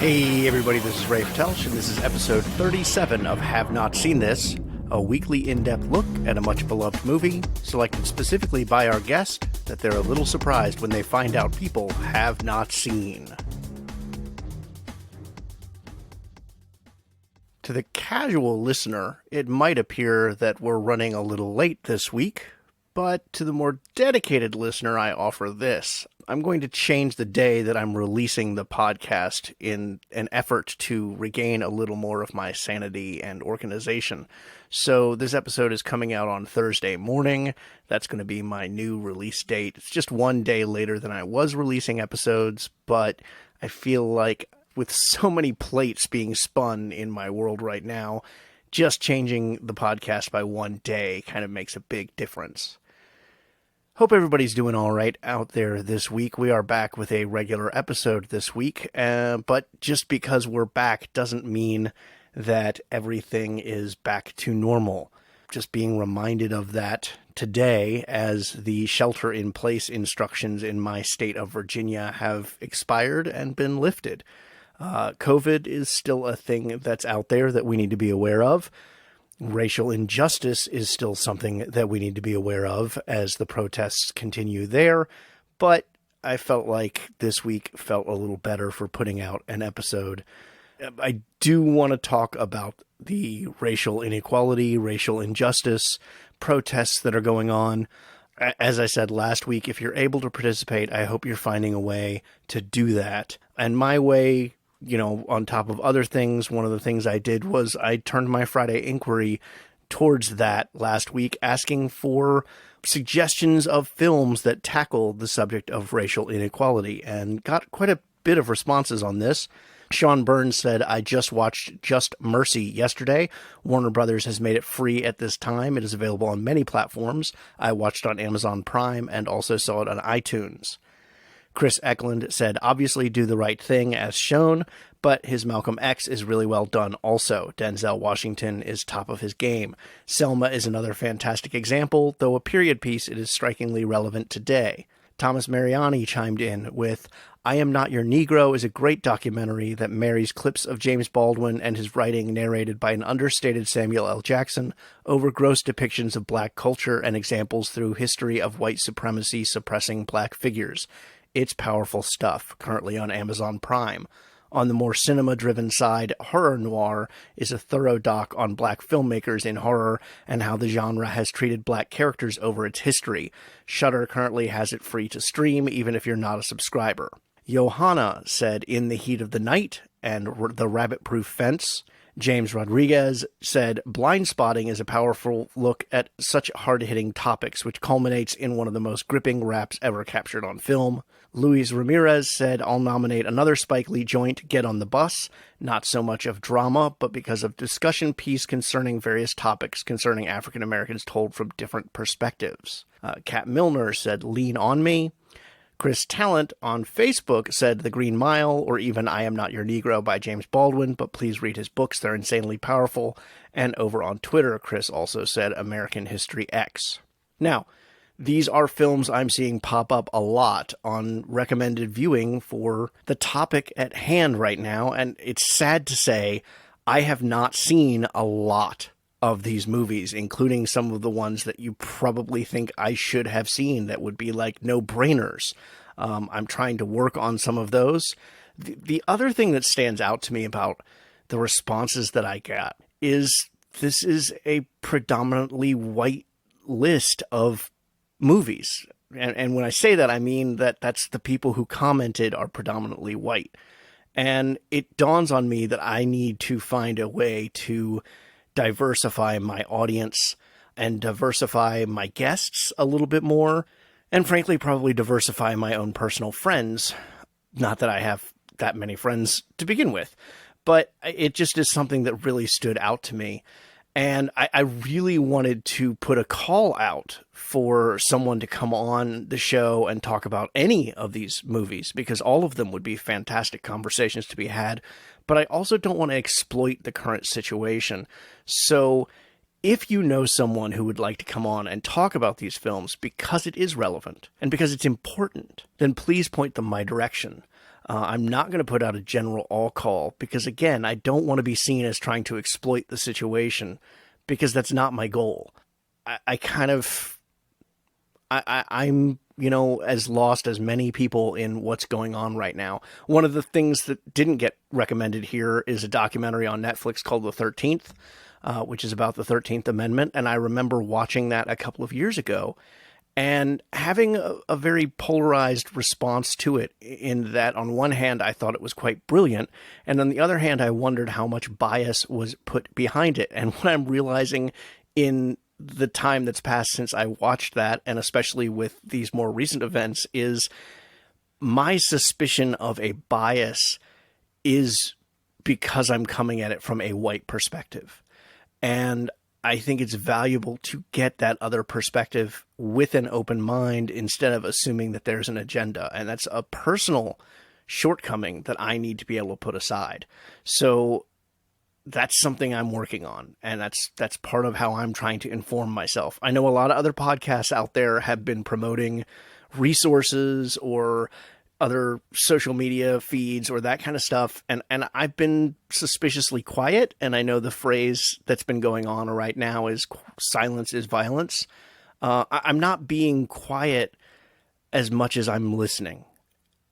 Hey everybody, this is Rafe, and this is episode 37 of Have Not Seen This, a weekly in-depth look at a much-beloved movie, selected specifically by our guest that they're a little surprised when they find out people have not seen. To the casual listener, it might appear that we're running a little late this week, but to the more dedicated listener, I offer this. I'm going to change the day that I'm releasing the podcast in an effort to regain a little more of my sanity and organization. So this episode is coming out on Thursday morning. That's going to be my new release date. It's just one day later than I was releasing episodes, but I feel like with so many plates being spun in my world right now, just changing the podcast by one day kind of makes a big difference. Hope everybody's doing all right out there this week. We are back with a regular episode this week, but just because we're back doesn't mean that everything is back to normal. Just being reminded of that today as the shelter-in-place instructions in my state of Virginia have expired and been lifted. COVID is still a thing that's out there that we need to be aware of. Racial injustice is still something that we need to be aware of as the protests continue there, but I felt like this week felt a little better for putting out an episode. I do want to talk about the racial inequality, racial injustice, protests that are going on. As I said last week, if you're able to participate, I hope you're finding a way to do that. And my way, on top of other things, one of the things I did was I turned my Friday inquiry towards that last week, asking for suggestions of films that tackle the subject of racial inequality, and got quite a bit of responses on this. Sean Burns said, I just watched Just Mercy yesterday. Warner Brothers has made it free at this time. It is available on many platforms. I watched on Amazon Prime and also saw it on iTunes. Chris Eklund said, obviously Do the Right Thing as shown, but his Malcolm X is really well done also. Denzel Washington is top of his game. Selma is another fantastic example, though a period piece, it is strikingly relevant today. Thomas Mariani chimed in with, I Am Not Your Negro is a great documentary that marries clips of James Baldwin and his writing narrated by an understated Samuel L. Jackson over gross depictions of black culture and examples through history of white supremacy suppressing black figures. It's powerful stuff, currently on Amazon Prime. On the more cinema-driven side, Horror Noir is a thorough doc on black filmmakers in horror and how the genre has treated black characters over its history. Shudder currently has it free to stream, even if you're not a subscriber. Johanna said In the Heat of the Night and The Rabbit-Proof Fence. James Rodriguez said, Blind Spotting is a powerful look at such hard-hitting topics, which culminates in one of the most gripping raps ever captured on film. Luis Ramirez said, I'll nominate another Spike Lee joint, Get on the Bus, not so much of drama, but because of discussion piece concerning various topics concerning African Americans told from different perspectives. Kat Milner said, Lean on Me. Chris Talent on Facebook said The Green Mile, or even I Am Not Your Negro by James Baldwin, but please read his books, they're insanely powerful. And over on Twitter, Chris also said American History X. Now, these are films I'm seeing pop up a lot on recommended viewing for the topic at hand right now, and it's sad to say I have not seen a lot of these movies, including some of the ones that you probably think I should have seen that would be like no-brainers. I'm trying to work on some of those. The other thing that stands out to me about the responses that I got is this is a predominantly white list of movies. And when I say that, I mean that that's the people who commented are predominantly white. And it dawns on me that I need to find a way to diversify my audience and diversify my guests a little bit more, and frankly probably diversify my own personal friends. Not that I have that many friends to begin with, but it just is something that really stood out to me. And I really wanted to put a call out for someone to come on the show and talk about any of these movies, because all of them would be fantastic conversations to be had. But I also don't want to exploit the current situation. So if you know someone who would like to come on and talk about these films because it is relevant and because it's important, then please point them my direction. I'm not going to put out a general all call because, again, I don't want to be seen as trying to exploit the situation because that's not my goal. I kind of, I'm, as lost as many people in what's going on right now. One of the things that didn't get recommended here is a documentary on Netflix called The 13th, which is about the 13th Amendment. And I remember watching that a couple of years ago and having a very polarized response to it, in that on one hand, I thought it was quite brilliant. And on the other hand, I wondered how much bias was put behind it. And what I'm realizing in the time that's passed since I watched that, and especially with these more recent events, is my suspicion of a bias is because I'm coming at it from a white perspective. And I think it's valuable to get that other perspective with an open mind instead of assuming that there's an agenda. And that's a personal shortcoming that I need to be able to put aside. So that's something I'm working on. And that's part of how I'm trying to inform myself. I know a lot of other podcasts out there have been promoting resources or other social media feeds or that kind of stuff. And I've been suspiciously quiet. And I know the phrase that's been going on right now is silence is violence. I'm not being quiet as much as I'm listening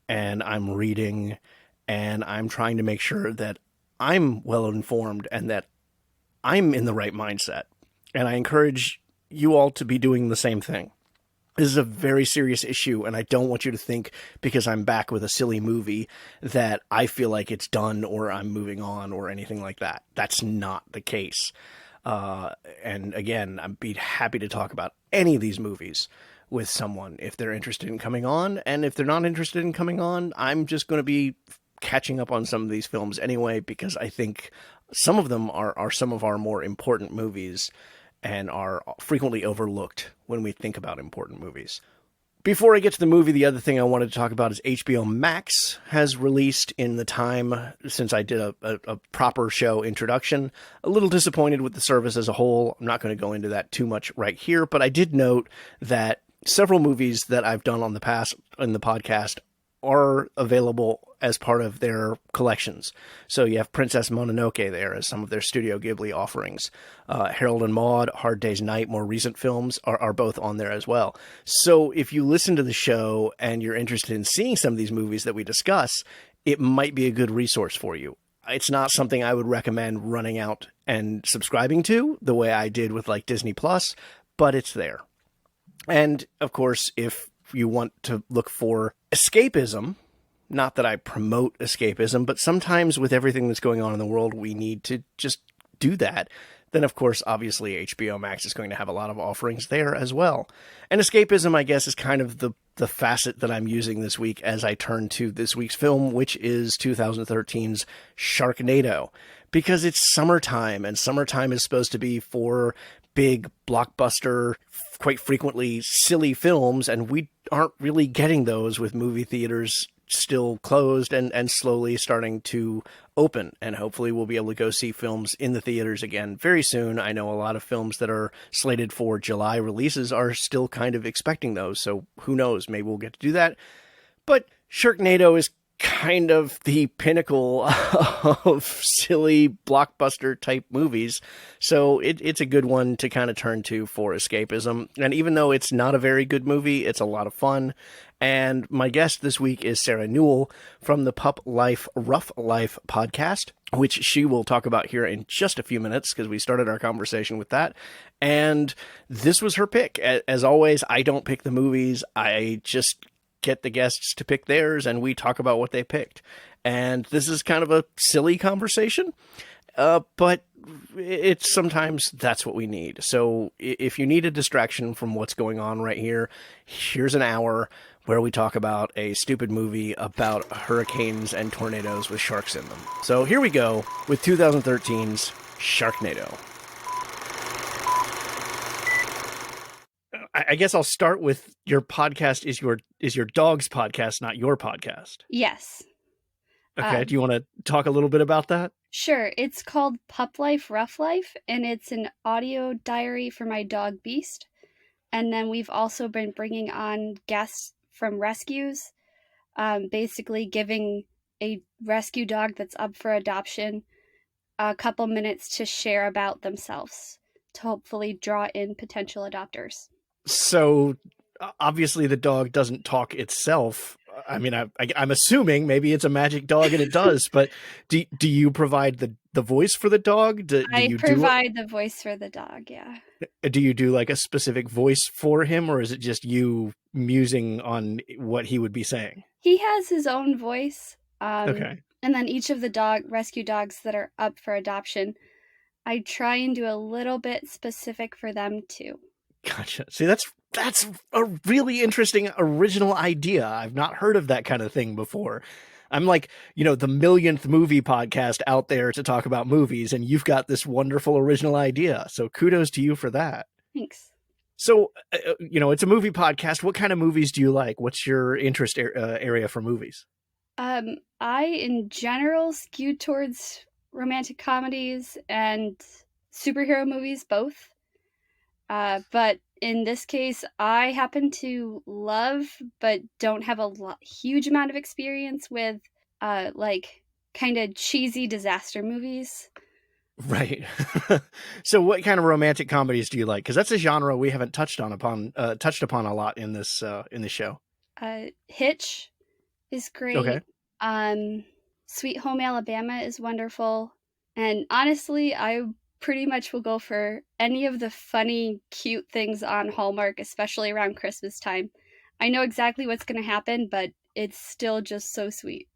and I'm reading and I'm trying to make sure that I'm well informed and that I'm in the right mindset. And I encourage you all to be doing the same thing. This is a very serious issue, and I don't want you to think because I'm back with a silly movie that I feel like it's done or I'm moving on or anything like that. That's not the case. And again, I'd be happy to talk about any of these movies with someone if they're interested in coming on. And if they're not interested in coming on, I'm just going to be catching up on some of these films anyway, because I think some of them are some of our more important movies and are frequently overlooked when we think about important movies. Before I get to the movie, the other thing I wanted to talk about is HBO Max has released in the time since I did a proper show introduction. A little disappointed with the service as a whole. I'm not going to go into that too much right here, but I did note that several movies that I've done on the past in the podcast are available as part of their collections. So you have Princess Mononoke there as some of their Studio Ghibli offerings. Harold and Maude, Hard Day's Night, more recent films are both on there as well. So if you listen to the show and you're interested in seeing some of these movies that we discuss, it might be a good resource for you. It's not something I would recommend running out and subscribing to the way I did with like Disney Plus, but it's there. And of course, if you want to look for escapism, not that I promote escapism, but sometimes with everything that's going on in the world, we need to just do that. Then, of course, obviously, HBO Max is going to have a lot of offerings there as well. And escapism, I guess, is kind of the facet that I'm using this week as I turn to this week's film, which is 2013's Sharknado. Because it's summertime, and summertime is supposed to be for big, blockbuster, quite frequently silly films, and we aren't really getting those with movie theaters still closed and slowly starting to open. And hopefully we'll be able to go see films in the theaters again very soon. I know a lot of films that are slated for July releases are still kind of expecting those, so who knows, maybe we'll get to do that. But Sharknado is kind of the pinnacle of silly blockbuster type movies. So it's a good one to kind of turn to for escapism. And even though it's not a very good movie, it's a lot of fun. And my guest this week is Sara Newell from the Pup Life Rough Life podcast, which she will talk about here in just a few minutes because we started our conversation with that. And this was her pick. As always, I don't pick the movies. I just get the guests to pick theirs and we talk about what they picked. And this is kind of a silly conversation, but it's sometimes that's what we need. So if you need a distraction from what's going on right here, here's an hour where we talk about a stupid movie about hurricanes and tornadoes with sharks in them. So here we go with 2013's Sharknado. I guess I'll start with your podcast is your dog's podcast, not your podcast. Yes. Okay. Do you want to talk a little bit about that? Sure. It's called Pup Life Rough Life, and it's an audio diary for my dog Beast. And then we've also been bringing on guests from rescues, basically giving a rescue dog that's up for adoption a couple minutes to share about themselves to hopefully draw in potential adopters. So obviously the dog doesn't talk itself. I mean, I'm assuming maybe it's a magic dog and it does, but do you provide the voice for the dog? I provide the voice for the dog, yeah. Do you do like a specific voice for him, or is it just you musing on what he would be saying? He has his own voice. Okay. And then each of the rescue dogs that are up for adoption, I try and do a little bit specific for them too. Gotcha. See, that's a really interesting original idea. I've not heard of that kind of thing before. I'm like, the millionth movie podcast out there to talk about movies, and you've got this wonderful original idea. So kudos to you for that. Thanks. So, it's a movie podcast. What kind of movies do you like? What's your interest area for movies? I, in general, skew towards romantic comedies and superhero movies, both. But in this case, I happen to love, but don't have a huge amount of experience with, kind of cheesy disaster movies. Right. So what kind of romantic comedies do you like? Because that's a genre we haven't touched upon a lot in this show. Hitch is great. Okay. Sweet Home Alabama is wonderful. And honestly, I pretty much will go for any of the funny, cute things on Hallmark, especially around Christmas time. I know exactly what's going to happen, but it's still just so sweet.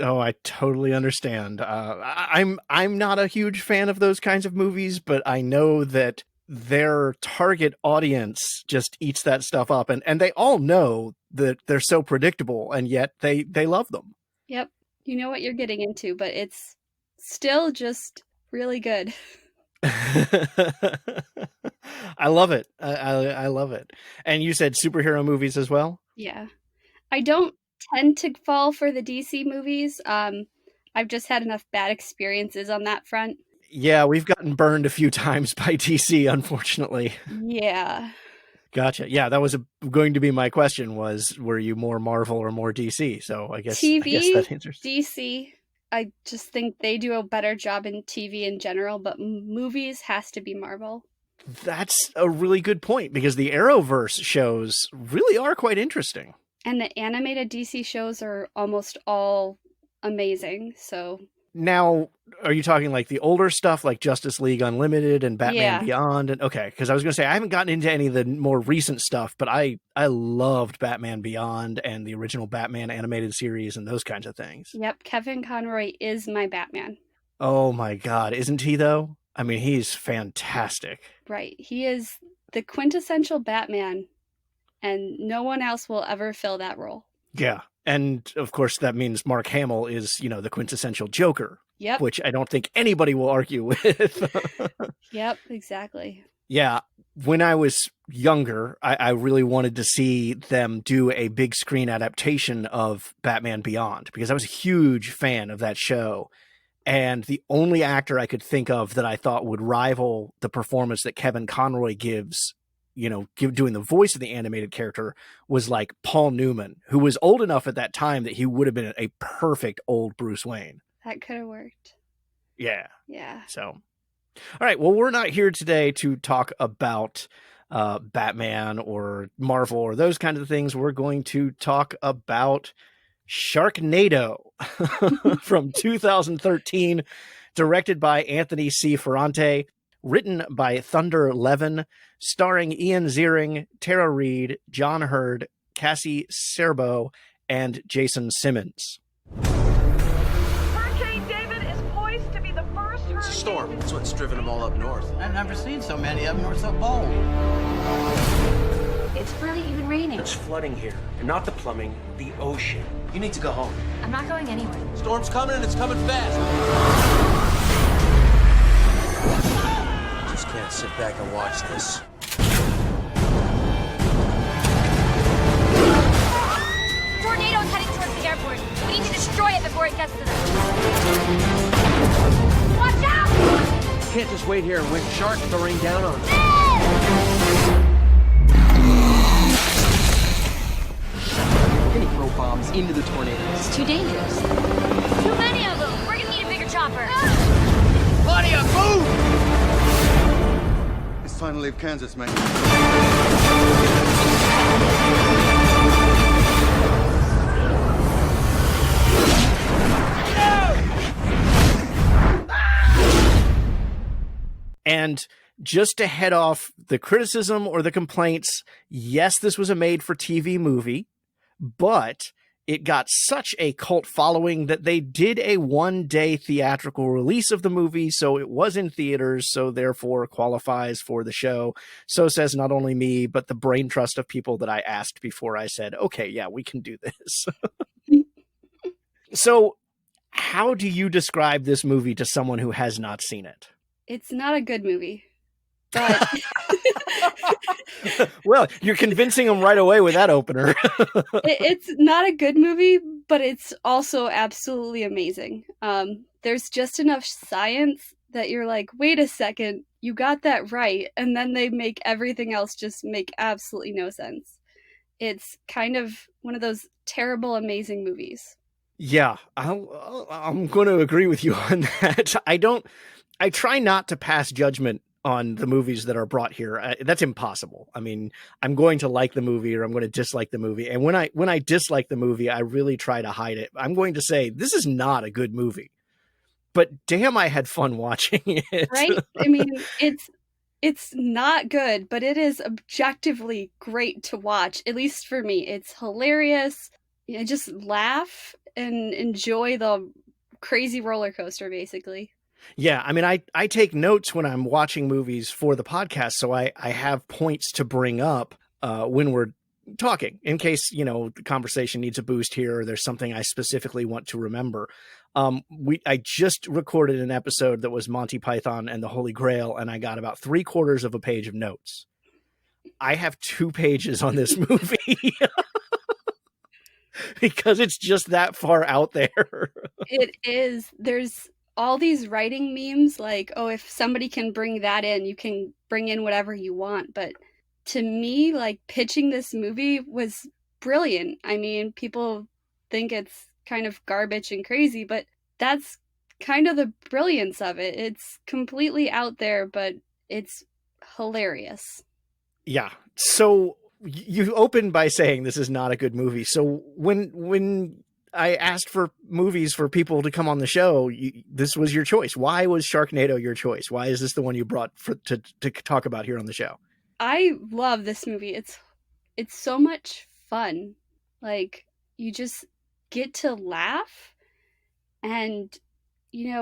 Oh, I totally understand. I'm not a huge fan of those kinds of movies, but I know that their target audience just eats that stuff up, and they all know that they're so predictable, and yet they love them. Yep. You know what you're getting into, but it's still just really good. I love it. I love it. And you said superhero movies as well? Yeah. I don't tend to fall for the DC movies. I've just had enough bad experiences on that front. Yeah, we've gotten burned a few times by DC, unfortunately. Yeah. Gotcha. Yeah, that was going to be my question was, were you more Marvel or more DC? So I guess that answers. DC. I just think they do a better job in TV in general, but movies has to be Marvel. That's a really good point, because the Arrowverse shows really are quite interesting. And the animated DC shows are almost all amazing, so... Now, are you talking like the older stuff, like Justice League Unlimited and Batman Beyond? And okay, because I was going to say, I haven't gotten into any of the more recent stuff, but I loved Batman Beyond and the original Batman animated series and those kinds of things. Yep, Kevin Conroy is my Batman. Oh my God, isn't he though? I mean, he's fantastic. Right, he is the quintessential Batman, and no one else will ever fill that role. Yeah. And of course, that means Mark Hamill is, the quintessential Joker. Yep. Which I don't think anybody will argue with. Yep, exactly. Yeah. When I was younger, I really wanted to see them do a big screen adaptation of Batman Beyond, because I was a huge fan of that show. And the only actor I could think of that I thought would rival the performance that Kevin Conroy gives, doing the voice of the animated character, was like Paul Newman, who was old enough at that time that he would have been a perfect old Bruce Wayne. That could have worked. Yeah. Yeah. So, all right. Well, we're not here today to talk about Batman or Marvel or those kinds of things. We're going to talk about Sharknado from 2013, directed by Anthony C. Ferrante, written by Thunder Levin, starring Ian Ziering, Tara Reid, John Hurd, Cassie Serbo, and Jason Simmons. Hurricane David is poised to be the first hurricane. It's a storm. That's what's driven them all up north. I've never seen so many of them who are so bold. It's barely even raining. It's flooding here, and not the plumbing, the ocean. You need to go home. I'm not going anywhere. Storm's coming, and it's coming fast. Just can't sit back and watch this. Tornado's heading towards the airport. We need to destroy it before it gets to them. Watch out! You can't just wait here and wait for sharks to rain down on us. Can he throw bombs into the tornado? It's too dangerous. Too many of them. We're gonna need a bigger chopper. Claudia, move! It's time to leave Kansas, mate. And just to head off the criticism or the complaints, yes, this was a made-for-TV movie, but it got such a cult following that they did a one-day theatrical release of the movie, so it was in theaters, so therefore qualifies for the show. So says not only me, but the brain trust of people that I asked before I said, okay, yeah, we can do this. So how do you describe this movie to someone who has not seen it? It's not a good movie, but Well, you're convincing them right away with that opener. it's not a good movie, but it's also absolutely amazing. There's just enough science that you're like, wait a second, you got that right. And then they make everything else just make absolutely no sense. It's kind of one of those terrible, amazing movies. Yeah, I'm going to agree with you on that. I try not to pass judgment on the movies that are brought here. That's impossible. I mean, I'm going to like the movie or I'm going to dislike the movie. And when I dislike the movie, I really try to hide it. I'm going to say, this is not a good movie, but damn, I had fun watching it. Right? I mean, it's not good, but it is objectively great to watch. At least for me, it's hilarious. You just laugh and enjoy the crazy roller coaster, basically. Yeah, I mean, I take notes when I'm watching movies for the podcast, so I have points to bring up when we're talking, in case, the conversation needs a boost here or there's something I specifically want to remember. I just recorded an episode that was Monty Python and the Holy Grail, and I got about 3/4 of a page of notes. I have 2 pages on this movie. Because it's just that far out there. It is. There's all these writing memes like, oh, if somebody can bring that in, you can bring in whatever you want. But to me, like, pitching this movie was brilliant. I mean, people think it's kind of garbage and crazy, but that's kind of the brilliance of it. It's completely out there, but it's hilarious. Yeah. So you opened by saying this is not a good movie. So when I asked for movies for people to come on the show, this was your choice. Why was Sharknado your choice? Why is this the one you brought to talk about here on the show? I love this movie. It's so much fun. Like, you just get to laugh, and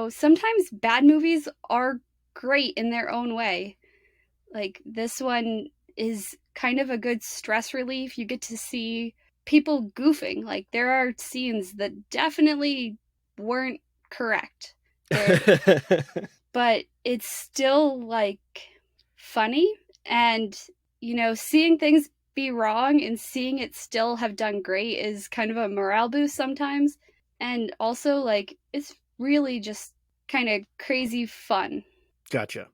sometimes bad movies are great in their own way. Like, this one is kind of a good stress relief. You get to see people goofing. Like, there are scenes that definitely weren't correct. But it's still, like, funny. And, seeing things be wrong and seeing it still have done great is kind of a morale boost sometimes. And also, like, it's really just kind of crazy fun. Gotcha.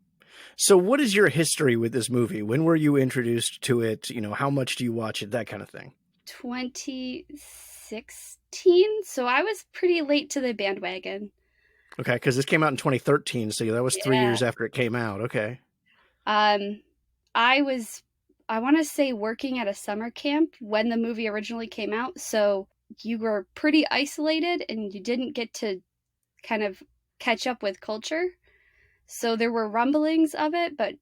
So what is your history with this movie? When were you introduced to it? How much do you watch it? That kind of thing. 2016. So I was pretty late to the bandwagon. Okay, because this came out in 2013, so that was 3 years after it came out. Okay. I want to say, working at a summer camp when the movie originally came out, so you were pretty isolated and you didn't get to kind of catch up with culture. So there were rumblings of it, but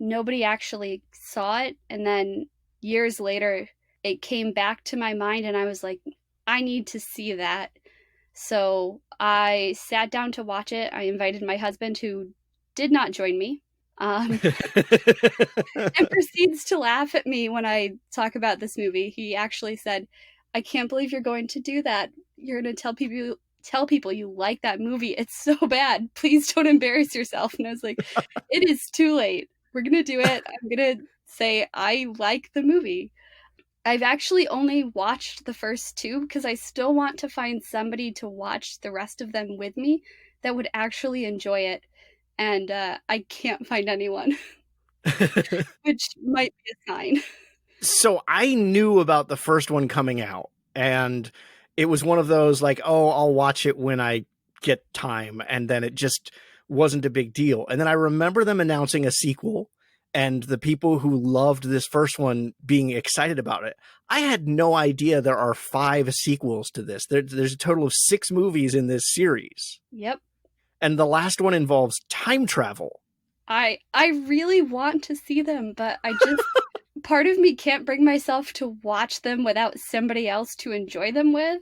nobody actually saw it. And then years later, it came back to my mind and I was like, I need to see that. So I sat down to watch it. I invited my husband, who did not join me, and proceeds to laugh at me when I talk about this movie. He actually said, I can't believe you're going to do that. You're going to tell people you like that movie. It's so bad. Please don't embarrass yourself. And I was like, it is too late. We're going to do it. I'm going to say I like the movie. I've actually only watched the first 2 because I still want to find somebody to watch the rest of them with me that would actually enjoy it. And I can't find anyone, which might be a sign. So I knew about the first one coming out. And it was one of those like, oh, I'll watch it when I get time. And then it just wasn't a big deal. And then I remember them announcing a sequel and the people who loved this first one being excited about it. I had no idea there are 5 sequels to this. There's a total of 6 movies in this series. Yep. And the last one involves time travel. I really want to see them, but I just part of me can't bring myself to watch them without somebody else to enjoy them with.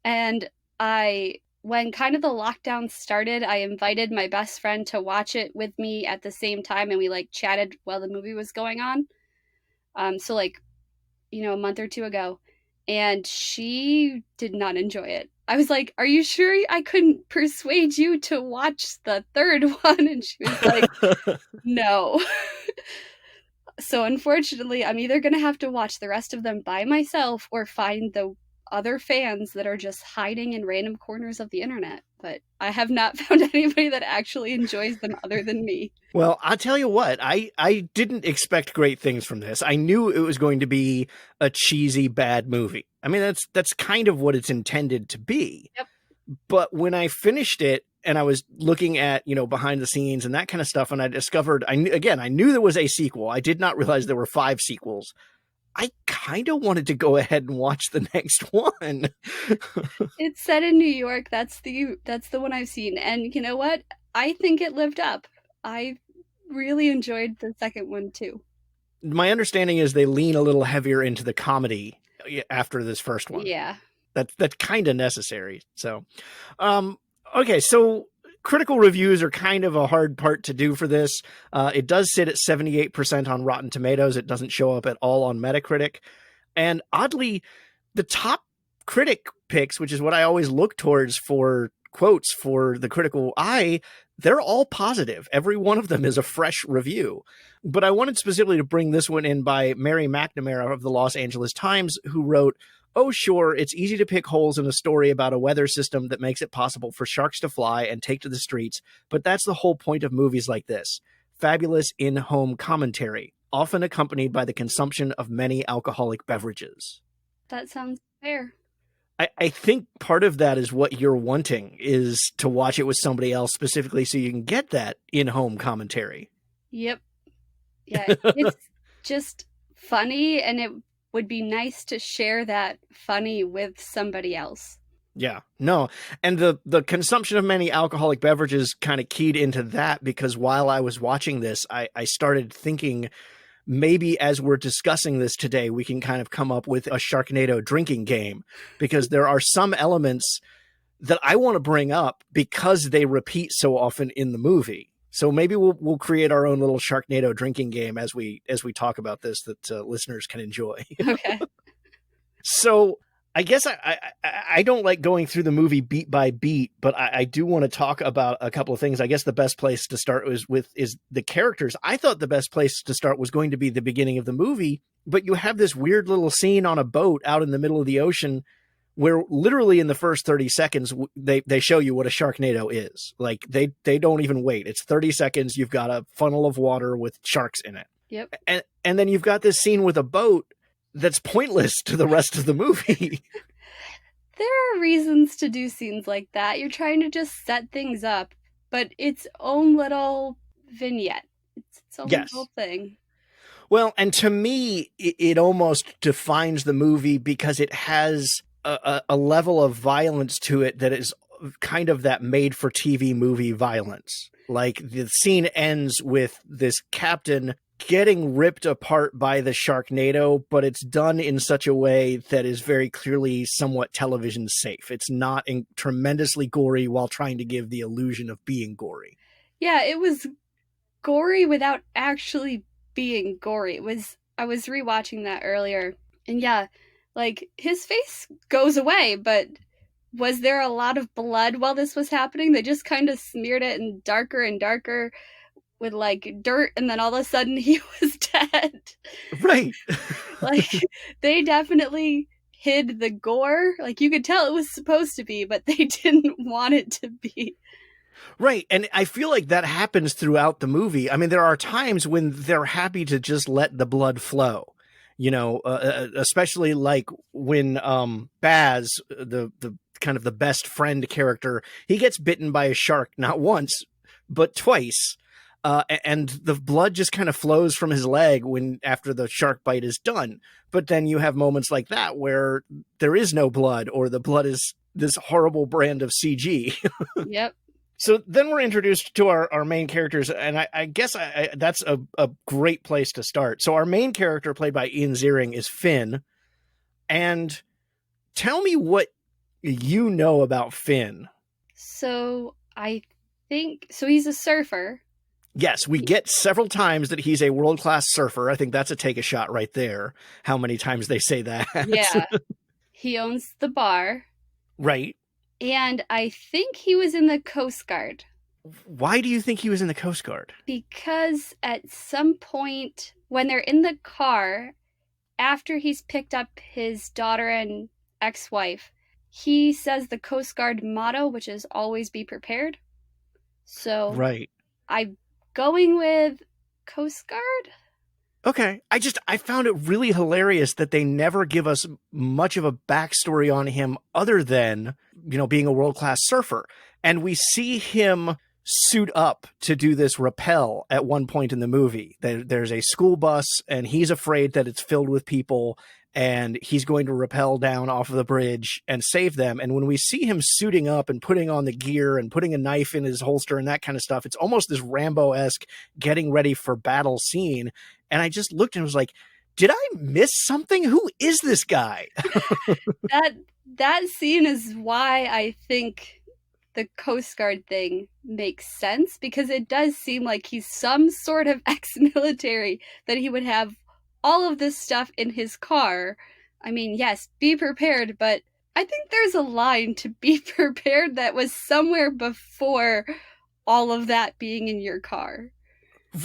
And when kind of the lockdown started, I invited my best friend to watch it with me at the same time, and we like chatted while the movie was going on. So like, a month or 2 ago, and she did not enjoy it. I was like, are you sure I couldn't persuade you to watch the third one? And she was like, no. So unfortunately, I'm either going to have to watch the rest of them by myself or find the other fans that are just hiding in random corners of the internet. But I have not found anybody that actually enjoys them other than me. Well, I'll tell you what, I didn't expect great things from this. I knew it was going to be a cheesy, bad movie. I mean, that's kind of what it's intended to be. Yep. But when I finished it and I was looking at, behind the scenes and that kind of stuff, and I discovered, I knew there was a sequel. I did not realize there were 5 sequels. I kind of wanted to go ahead and watch the next one. It's set in New York. That's the one I've seen. And you know what? I think it lived up. I really enjoyed the second one too. My understanding is they lean a little heavier into the comedy after this first one. Yeah. That's kind of necessary. So, okay. So critical reviews are kind of a hard part to do for this. It does sit at 78% on Rotten Tomatoes. It doesn't show up at all on Metacritic. And oddly, the top critic picks, which is what I always look towards for quotes for the critical eye, they're all positive. Every one of them is a fresh review. But I wanted specifically to bring this one in by Mary McNamara of the Los Angeles Times, who wrote, "Oh, sure, it's easy to pick holes in a story about a weather system that makes it possible for sharks to fly and take to the streets, but that's the whole point of movies like this. Fabulous in-home commentary, often accompanied by the consumption of many alcoholic beverages." That sounds fair. I think part of that is what you're wanting, is to watch it with somebody else specifically so you can get that in-home commentary. Yep. Yeah, it's just funny, and it would be nice to share that funny with somebody else. Yeah, no. And the consumption of many alcoholic beverages kind of keyed into that, because while I was watching this, I started thinking maybe as we're discussing this today, we can kind of come up with a Sharknado drinking game, because there are some elements that I want to bring up because they repeat so often in the movie. So maybe we'll create our own little Sharknado drinking game as we talk about this that listeners can enjoy. Okay. So I guess I don't like going through the movie beat by beat, but I do want to talk about a couple of things. I guess the best place to start is the characters. I thought the best place to start was going to be the beginning of the movie, but you have this weird little scene on a boat out in the middle of the ocean where literally in the first 30 seconds, they show you what a Sharknado is. Like they don't even wait. It's 30 seconds. You've got a funnel of water with sharks in it. Yep. And then you've got this scene with a boat that's pointless to the rest of the movie. There are reasons to do scenes like that. You're trying to just set things up, but its own little vignette. It's its own little thing. Well, and to me, it almost defines the movie because it has a level of violence to it that is kind of that made-for-TV movie violence. Like, the scene ends with this captain getting ripped apart by the Sharknado, but it's done in such a way that is very clearly somewhat television safe. It's not tremendously gory while trying to give the illusion of being gory. Yeah, it was gory without actually being gory. I was rewatching that earlier, and yeah, like, his face goes away, but was there a lot of blood while this was happening? They just kind of smeared it in darker and darker with, like, dirt, and then all of a sudden he was dead. Right. Like, they definitely hid the gore. Like, you could tell it was supposed to be, but they didn't want it to be. Right. And I feel like that happens throughout the movie. I mean, there are times when they're happy to just let the blood flow. Especially like when Baz, the kind of the best friend character, he gets bitten by a shark not once but twice, and the blood just kind of flows from his leg when after the shark bite is done. But then you have moments like that where there is no blood, or the blood is this horrible brand of CG. Yep. So then we're introduced to our main characters, and I guess that's a great place to start. So our main character, played by Ian Ziering, is Finn. And tell me what you know about Finn. So I think, so he's a surfer. Yes, we get several times that he's a world-class surfer. I think that's a take a shot right there, how many times they say that. Yeah. He owns the bar. Right. And I think he was in the Coast Guard. Why do you think he was in the Coast Guard? Because at some point, when they're in the car, after he's picked up his daughter and ex-wife, he says the Coast Guard motto, which is always be prepared. So right. I'm going with Coast Guard. Okay. I found it really hilarious that they never give us much of a backstory on him other than, being a world-class surfer. And we see him suit up to do this rappel at one point in the movie. There's a school bus, and he's afraid that it's filled with people, and he's going to rappel down off of the bridge and save them. And when we see him suiting up and putting on the gear and putting a knife in his holster and that kind of stuff, it's almost this Rambo-esque getting ready for battle scene. And I just looked and was like, did I miss something? Who is this guy? That scene is why I think the Coast Guard thing makes sense, because it does seem like he's some sort of ex-military, that he would have all of this stuff in his car. I mean, yes, be prepared, but I think there's a line to be prepared that was somewhere before all of that being in your car.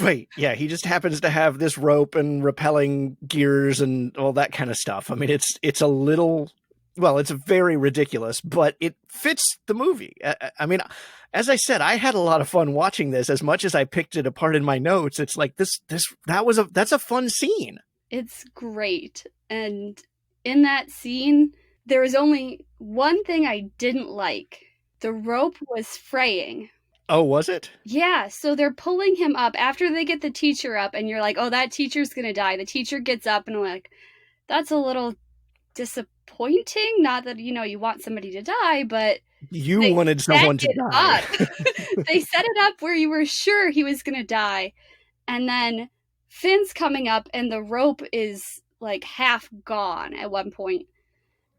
Right. Yeah. He just happens to have this rope and rappelling gears and all that kind of stuff. I mean, it's a little, well, it's very ridiculous, but it fits the movie. I mean, as I said, I had a lot of fun watching this. As much as I picked it apart in my notes, it's like that's a fun scene. It's great. And in that scene, there was only one thing I didn't like. The rope was fraying. Oh, was it? Yeah, so they're pulling him up after they get the teacher up, and you're like, oh, that teacher's gonna die. The teacher gets up, and I'm like, that's a little disappointing. Not that, you want somebody to die, but you wanted someone to die. They set it up where you were sure he was gonna die. And then Finn's coming up, and the rope is like half gone at one point.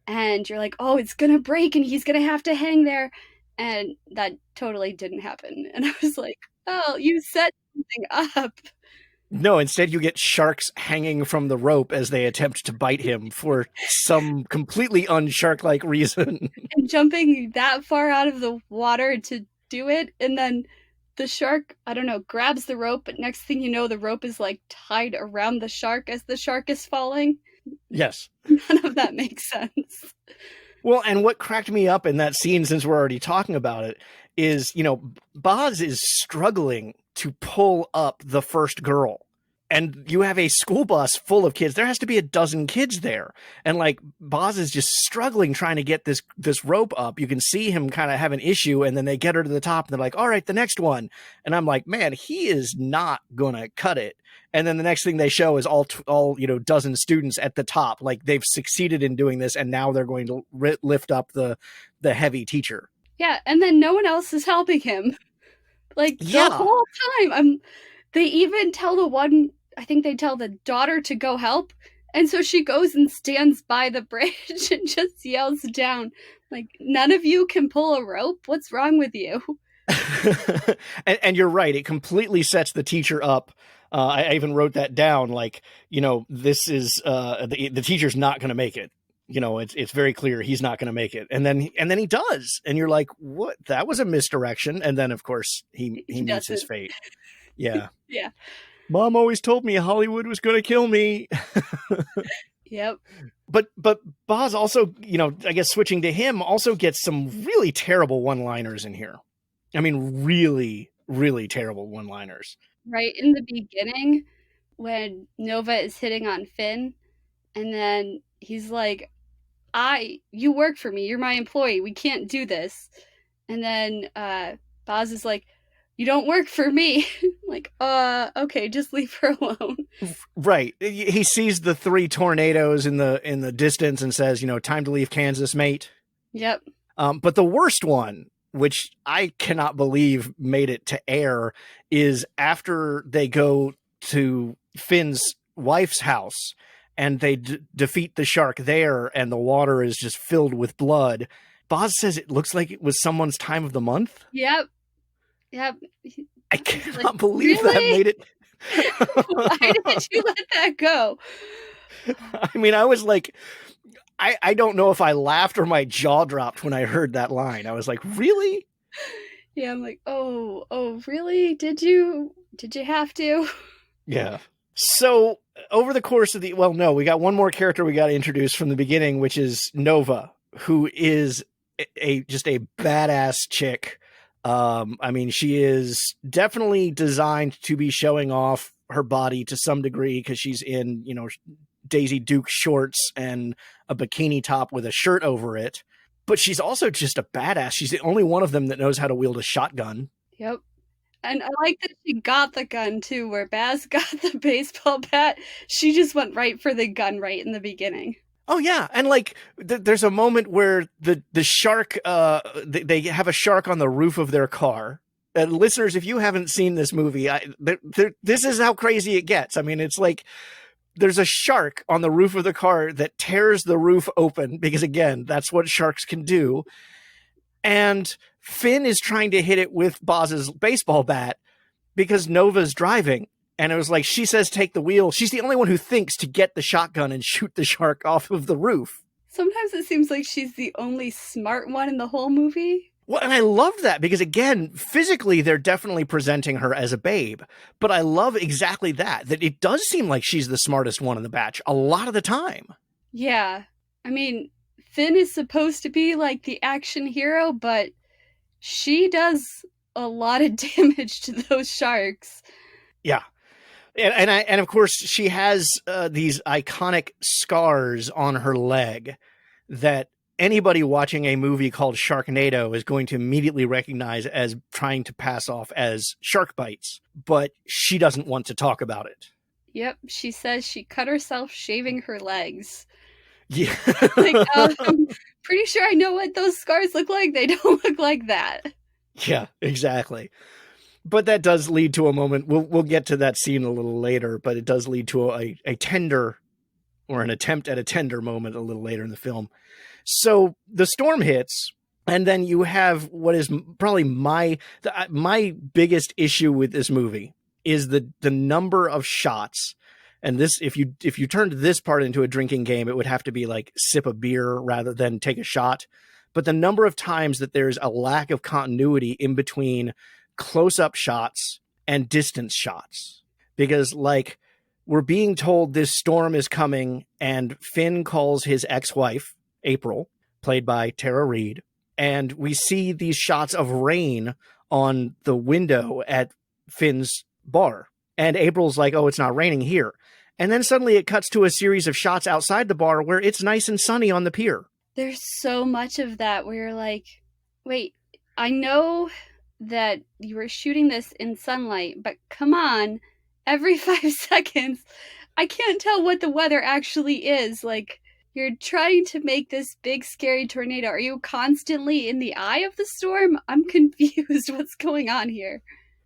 And you're like, oh, it's gonna break, and he's gonna have to hang there. And that totally didn't happen. And I was like, oh, you set something up. No, instead you get sharks hanging from the rope as they attempt to bite him for some completely unshark-like reason. And jumping that far out of the water to do it. And then the shark, I don't know, grabs the rope. But next thing you know, the rope is like tied around the shark as the shark is falling. Yes. None of that makes sense. Well, and what cracked me up in that scene, since we're already talking about it, is, Boz is struggling to pull up the first girl. And you have a school bus full of kids. There has to be a dozen kids there. And Boz is just struggling trying to get this rope up. You can see him kind of have an issue, and then they get her to the top and they're like, all right, the next one. And I'm like, man, he is not going to cut it. And then the next thing they show is all dozen students at the top. Like, they've succeeded in doing this, and now they're going to lift up the heavy teacher. Yeah, and then no one else is helping him. The whole time. They even tell I think they tell the daughter to go help. And so she goes and stands by the bridge and just yells down, like, none of you can pull a rope? What's wrong with you? and you're right. It completely sets the teacher up. I even wrote that down. This is the teacher's not going to make it. It's very clear he's not going to make it. And then he does. And you're like, what? That was a misdirection. And then, of course, he meets his fate. Yeah. Yeah. Mom always told me Hollywood was going to kill me. Yep. But Boz also, I guess switching to him, also gets some really terrible one-liners in here. I mean, really, really terrible one-liners. Right in the beginning, when Nova is hitting on Finn, And then he's like, you work for me. You're my employee. We can't do this. And then Boz is like, you don't work for me. Like, okay, just leave her alone. Right. He sees the 3 tornadoes in the distance and says, time to leave Kansas, mate. Yep. But the worst one, which I cannot believe made it to air, is after they go to Finn's wife's house and they defeat the shark there and the water is just filled with blood. Boz says it looks like it was someone's time of the month. Yep. I cannot believe that made it. Why did you let that go? I mean, I was like, I don't know if I laughed or my jaw dropped when I heard that line. I was like, really? Yeah, I'm like, oh, really? Did you have to? Yeah. So over the course of we got one more character we got to introduce from the beginning, which is Nova, who is just a badass chick. I mean, she is definitely designed to be showing off her body to some degree because she's in, Daisy Duke shorts and a bikini top with a shirt over it. But she's also just a badass. She's the only one of them that knows how to wield a shotgun. Yep. And I like that she got the gun too, where Baz got the baseball bat. She just went right for the gun right in the beginning. Oh yeah, and like there's a moment where the shark, they have a shark on the roof of their car. Listeners, if you haven't seen this movie, this is how crazy it gets. I mean, it's like there's a shark on the roof of the car that tears the roof open because, again, that's what sharks can do. And Finn is trying to hit it with Boz's baseball bat because Nova's driving. And it was like, she says, take the wheel. She's the only one who thinks to get the shotgun and shoot the shark off of the roof. Sometimes it seems like she's the only smart one in the whole movie. Well, and I love that because, again, physically, they're definitely presenting her as a babe. But I love exactly that it does seem like she's the smartest one in the batch a lot of the time. Yeah. I mean, Finn is supposed to be like the action hero, but she does a lot of damage to those sharks. Yeah. And of course, she has these iconic scars on her leg that anybody watching a movie called Sharknado is going to immediately recognize as trying to pass off as shark bites. But she doesn't want to talk about it. Yep. She says she cut herself shaving her legs. Yeah. Like, I'm pretty sure I know what those scars look like. They don't look like that. Yeah, exactly. But that does lead to a moment. We'll get to that scene a little later, but it does lead to a tender or an attempt at a tender moment a little later in the film. So the storm hits, and then you have what is probably my biggest issue with this movie is the number of shots. And this, if you turned this part into a drinking game, it would have to be like sip a beer rather than take a shot. But the number of times that there's a lack of continuity in between close-up shots and distance shots, because like we're being told this storm is coming and Finn calls his ex-wife April, played by Tara Reid, and we see these shots of rain on the window at Finn's bar, and April's like, oh, it's not raining here, and then suddenly it cuts to a series of shots outside the bar where it's nice and sunny on the pier. There's so much of that where you're like, wait, I know that you were shooting this in sunlight, but come on, every 5 seconds, I can't tell what the weather actually is. Like, you're trying to make this big, scary tornado. Are you constantly in the eye of the storm? I'm confused. What's going on here?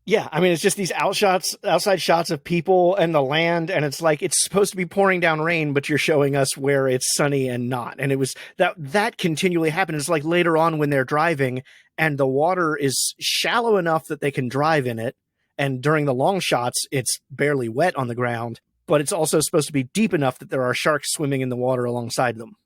Yeah, I mean, it's just these outside shots of people and the land, and it's like it's supposed to be pouring down rain, but you're showing us where it's sunny and not. And it was that continually happened. It's like later on when they're driving and the water is shallow enough that they can drive in it, and during the long shots, it's barely wet on the ground, but it's also supposed to be deep enough that there are sharks swimming in the water alongside them.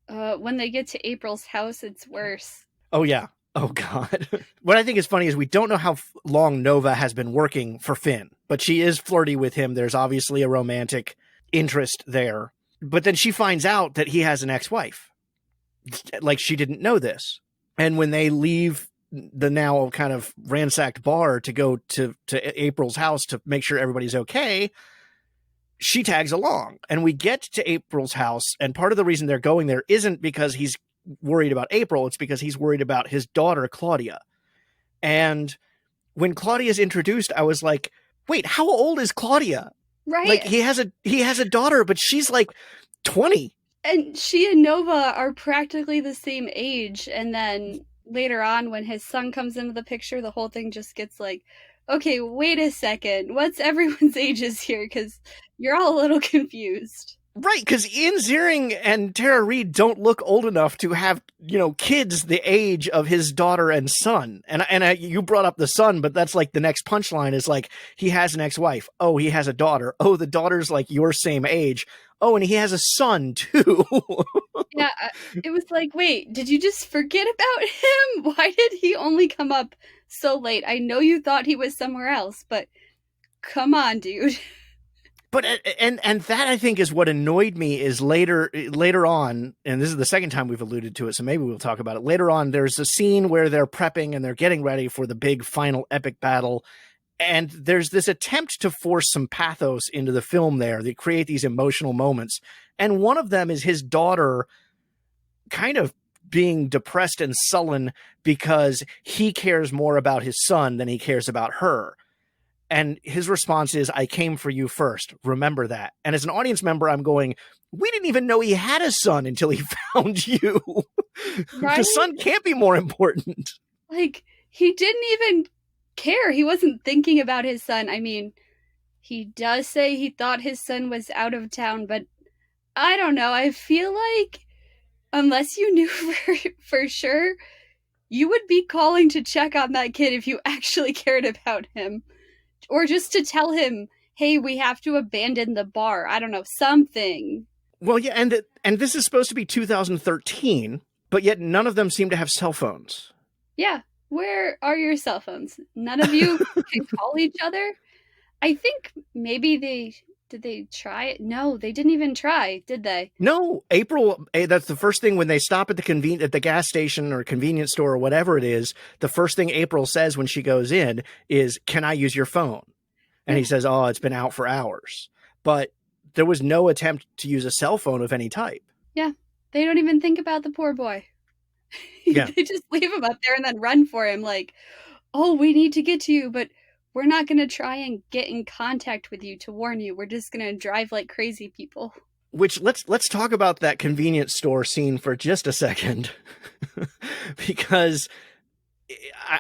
When they get to April's house, it's worse. Oh, yeah. Oh, God. What I think is funny is we don't know how long Nova has been working for Finn, but she is flirty with him. There's obviously a romantic interest there. But then she finds out that he has an ex-wife. Like, she didn't know this. And when they leave the now kind of ransacked bar to go to April's house to make sure everybody's okay, she tags along, and we get to April's house. And part of the reason they're going there isn't because he's worried about April. It's because he's worried about his daughter, Claudia. And when Claudia's introduced, I was like, wait, how old is Claudia? Right. Like he has a daughter, but she's like 20. And she and Nova are practically the same age. And then later on, when his son comes into the picture, the whole thing just gets like, okay, wait a second. What's everyone's ages here? Because you're all a little confused. Right, because Ian Ziering and Tara Reid don't look old enough to have, kids the age of his daughter and son. And you brought up the son, but that's like the next punchline is like, he has an ex-wife. Oh, he has a daughter. Oh, the daughter's like your same age. Oh, and he has a son too. Yeah, it was like, wait, did you just forget about him? Why did he only come up so late? I know you thought he was somewhere else, but come on, dude. But and that I think is what annoyed me is later on, and this is the second time we've alluded to it, so maybe we'll talk about it later on. There's a scene where they're prepping and they're getting ready for the big final epic battle, and there's this attempt to force some pathos into the film there. They create these emotional moments, and one of them is his daughter kind of being depressed and sullen because he cares more about his son than he cares about her. And his response is, I came for you first. Remember that. And as an audience member, I'm going, we didn't even know he had a son until he found you. Right? The son can't be more important. Like, he didn't even care. He wasn't thinking about his son. I mean, he does say he thought his son was out of town, but I don't know. I feel like unless you knew for sure, you would be calling to check on that kid if you actually cared about him. Or just to tell him, hey, we have to abandon the bar. I don't know, something. Well, yeah, and this is supposed to be 2013, but yet none of them seem to have cell phones. Yeah, where are your cell phones? None of you can call each other? I think maybe did they try it? No, they didn't even try, did they? No, April, that's the first thing when they stop at the gas station or convenience store or whatever it is, the first thing April says when she goes in is, can I use your phone? And he says, oh, it's been out for hours. But there was no attempt to use a cell phone of any type. Yeah, they don't even think about the poor boy. Yeah. They just leave him up there and then run for him like, oh, we need to get to you, but we're not going to try and get in contact with you to warn you. We're just going to drive like crazy people. Which let's talk about that convenience store scene for just a second, because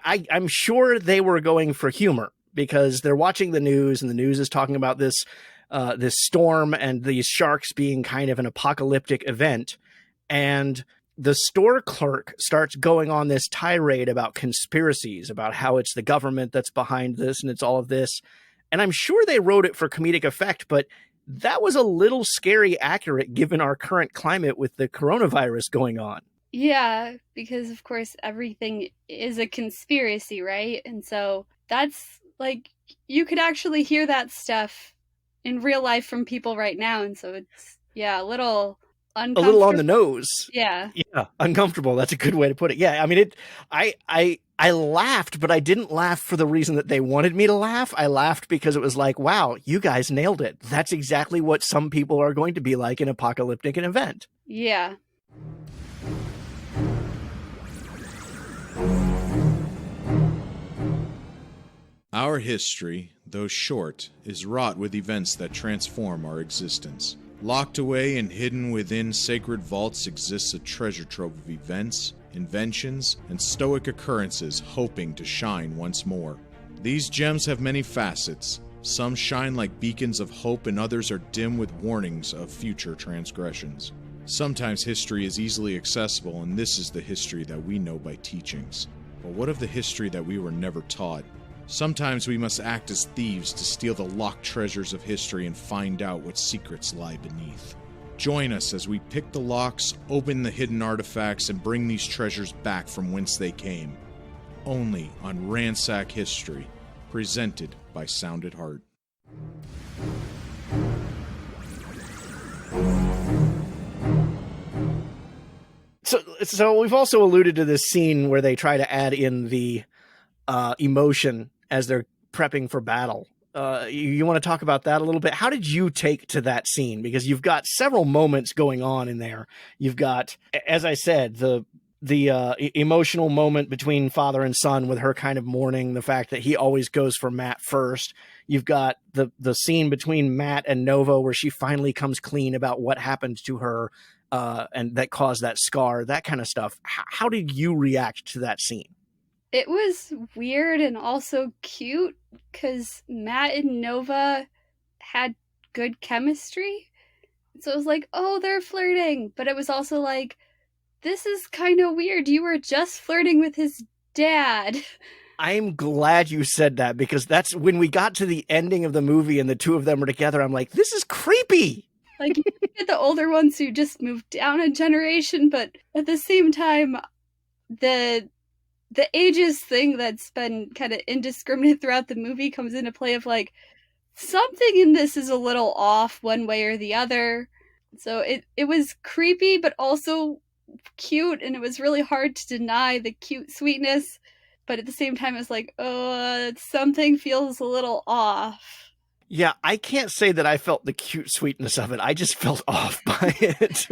I'm sure they were going for humor because they're watching the news and the news is talking about this storm and these sharks being kind of an apocalyptic event. And the store clerk starts going on this tirade about conspiracies, about how it's the government that's behind this and it's all of this. And I'm sure they wrote it for comedic effect, but that was a little scary accurate given our current climate with the coronavirus going on. Yeah, because of course everything is a conspiracy, right? And so that's like, you could actually hear that stuff in real life from people right now. And so it's, yeah, a little uncomfortable. A little on the nose. Yeah. Yeah. Uncomfortable. That's a good way to put it. Yeah. I mean, I laughed, but I didn't laugh for the reason that they wanted me to laugh. I laughed because it was like, wow, you guys nailed it. That's exactly what some people are going to be like in apocalyptic an event. Yeah. Our history, though short, is wrought with events that transform our existence. Locked away and hidden within sacred vaults exists a treasure trove of events, inventions, and stoic occurrences hoping to shine once more. These gems have many facets. Some shine like beacons of hope and others are dim with warnings of future transgressions. Sometimes history is easily accessible, and this is the history that we know by teachings. But what of the history that we were never taught? Sometimes we must act as thieves to steal the locked treasures of history and find out what secrets lie beneath. Join us as we pick the locks, open the hidden artifacts, and bring these treasures back from whence they came. Only on Ransack History, presented by Sound at Heart. So we've also alluded to this scene where they try to add in the emotion as they're prepping for battle. You want to talk about that a little bit? How did you take to that scene? Because you've got several moments going on in there. You've got, as I said, the emotional moment between father and son with her kind of mourning the fact that he always goes for Matt first. You've got the scene between Matt and Nova where she finally comes clean about what happened to her and that caused that scar, that kind of stuff. How did you react to that scene? It was weird and also cute because Matt and Nova had good chemistry. So it was like, oh, they're flirting. But it was also like, this is kind of weird. You were just flirting with his dad. I'm glad you said that, because that's when we got to the ending of the movie and the two of them were together. I'm like, this is creepy. Like, you get the older ones who just moved down a generation, but at the same time, the ages thing that's been kind of indiscriminate throughout the movie comes into play of like, something in this is a little off one way or the other. So it was creepy, but also cute, and it was really hard to deny the cute sweetness, but at the same time it's like, oh, something feels a little off. Yeah, I can't say that I felt the cute sweetness of it. I just felt off by it.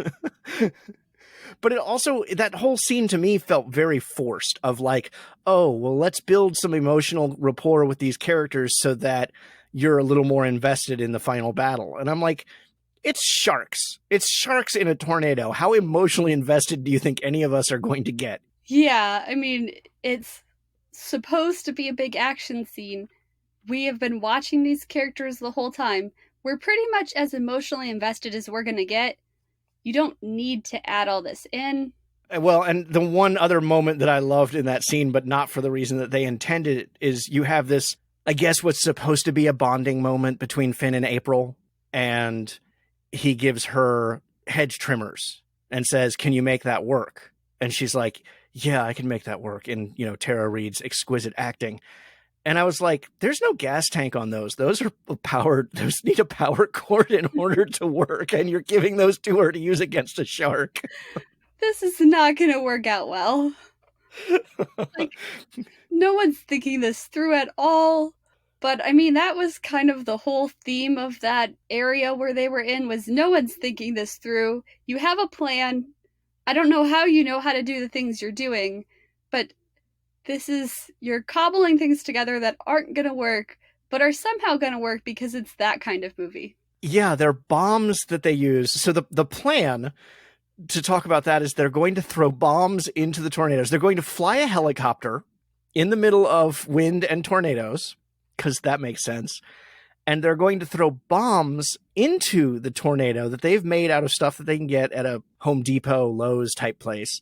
But it also, that whole scene to me felt very forced, of like, oh, well, let's build some emotional rapport with these characters so that you're a little more invested in the final battle. And I'm like, it's sharks. It's sharks in a tornado. How emotionally invested do you think any of us are going to get? Yeah, I mean, it's supposed to be a big action scene. We have been watching these characters the whole time. We're pretty much as emotionally invested as we're going to get. You don't need to add all this in. Well, and the one other moment that I loved in that scene, but not for the reason that they intended it, is you have this, I guess what's supposed to be a bonding moment between Finn and April, and he gives her hedge trimmers and says, can you make that work? And she's like, yeah, I can make that work. And, Tara Reid's exquisite acting. And I was like, there's no gas tank on those. Those are powered. Those need a power cord in order to work. And you're giving those to her to use against a shark. This is not going to work out well. Like, no one's thinking this through at all. But I mean, that was kind of the whole theme of that area where they were in, was no one's thinking this through. You have a plan. I don't know how you know how to do the things you're doing, but you're cobbling things together that aren't going to work, but are somehow going to work because it's that kind of movie. Yeah, they're bombs that they use. So the plan, to talk about that, is they're going to throw bombs into the tornadoes. They're going to fly a helicopter in the middle of wind and tornadoes, because that makes sense. And they're going to throw bombs into the tornado that they've made out of stuff that they can get at a Home Depot, Lowe's type place.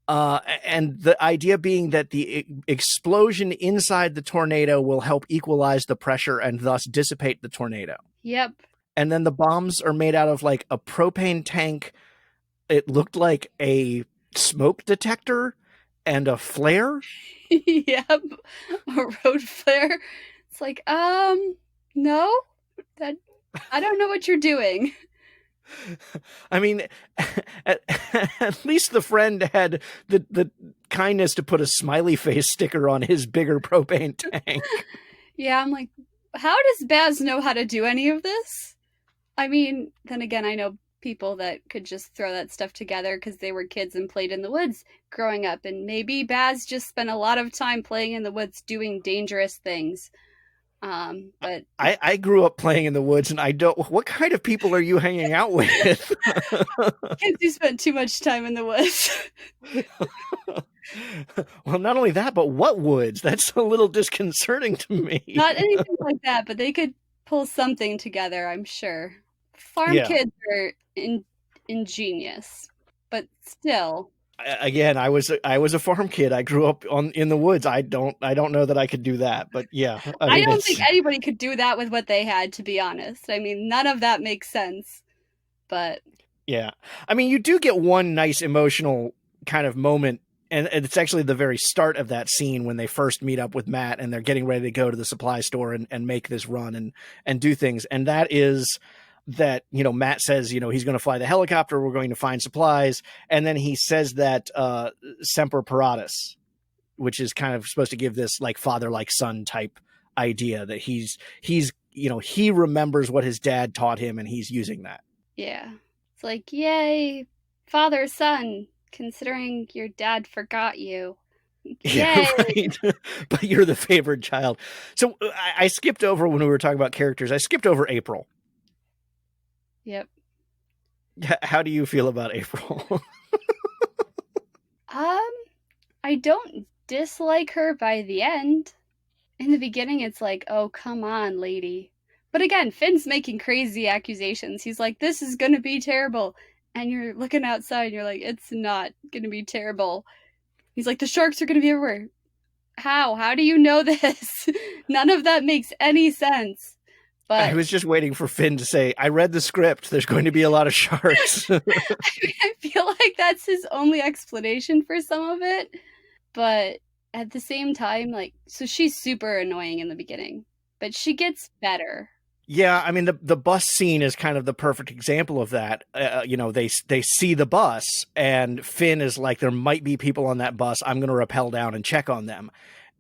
And the idea being that the explosion inside the tornado will help equalize the pressure and thus dissipate the tornado. Yep. And then the bombs are made out of like a propane tank. It looked like a smoke detector and a flare. Yep. A road flare. It's like, no, I don't know what you're doing. I mean, at least the friend had the kindness to put a smiley face sticker on his bigger propane tank. Yeah, I'm like, how does Baz know how to do any of this? I mean, then again, I know people that could just throw that stuff together because they were kids and played in the woods growing up. And maybe Baz just spent a lot of time playing in the woods doing dangerous things. But I grew up playing in the woods, and I don't. What kind of people are you hanging out with? Kids who spent too much time in the woods. Well, not only that, but what woods? That's a little disconcerting to me. Not anything like that, but they could pull something together, I'm sure. Farm kids are ingenious, but still. Again, I was a farm kid. I grew up in the woods. I don't know that I could do that, but yeah. I don't think anybody could do that with what they had, to be honest. I mean, none of that makes sense, but yeah. I mean, you do get one nice emotional kind of moment, and it's actually the very start of that scene when they first meet up with Matt and they're getting ready to go to the supply store and make this run and do things. And that is that, Matt says, he's going to fly the helicopter. We're going to find supplies. And then he says that Semper Paratus, which is kind of supposed to give this like father, like son type idea that he's he remembers what his dad taught him and he's using that. Yeah. It's like, yay, father, son, considering your dad forgot you. Yeah, Yay. right. But you're the favored child. So I skipped over when we were talking about characters. I skipped over April. Yep. How do you feel about April? I don't dislike her by the end. In the beginning, it's like, oh, come on, lady. But again, Finn's making crazy accusations. He's like, this is gonna be terrible. And you're looking outside and you're like, it's not gonna be terrible. He's like, the sharks are gonna be everywhere. How? How do you know this? None of that makes any sense. But I was just waiting for Finn to say, I read the script. There's going to be a lot of sharks. I feel like that's his only explanation for some of it. But at the same time, like, so she's super annoying in the beginning, but she gets better. Yeah, I mean, the bus scene is kind of the perfect example of that. They see the bus, and Finn is like, there might be people on that bus. I'm going to rappel down and check on them.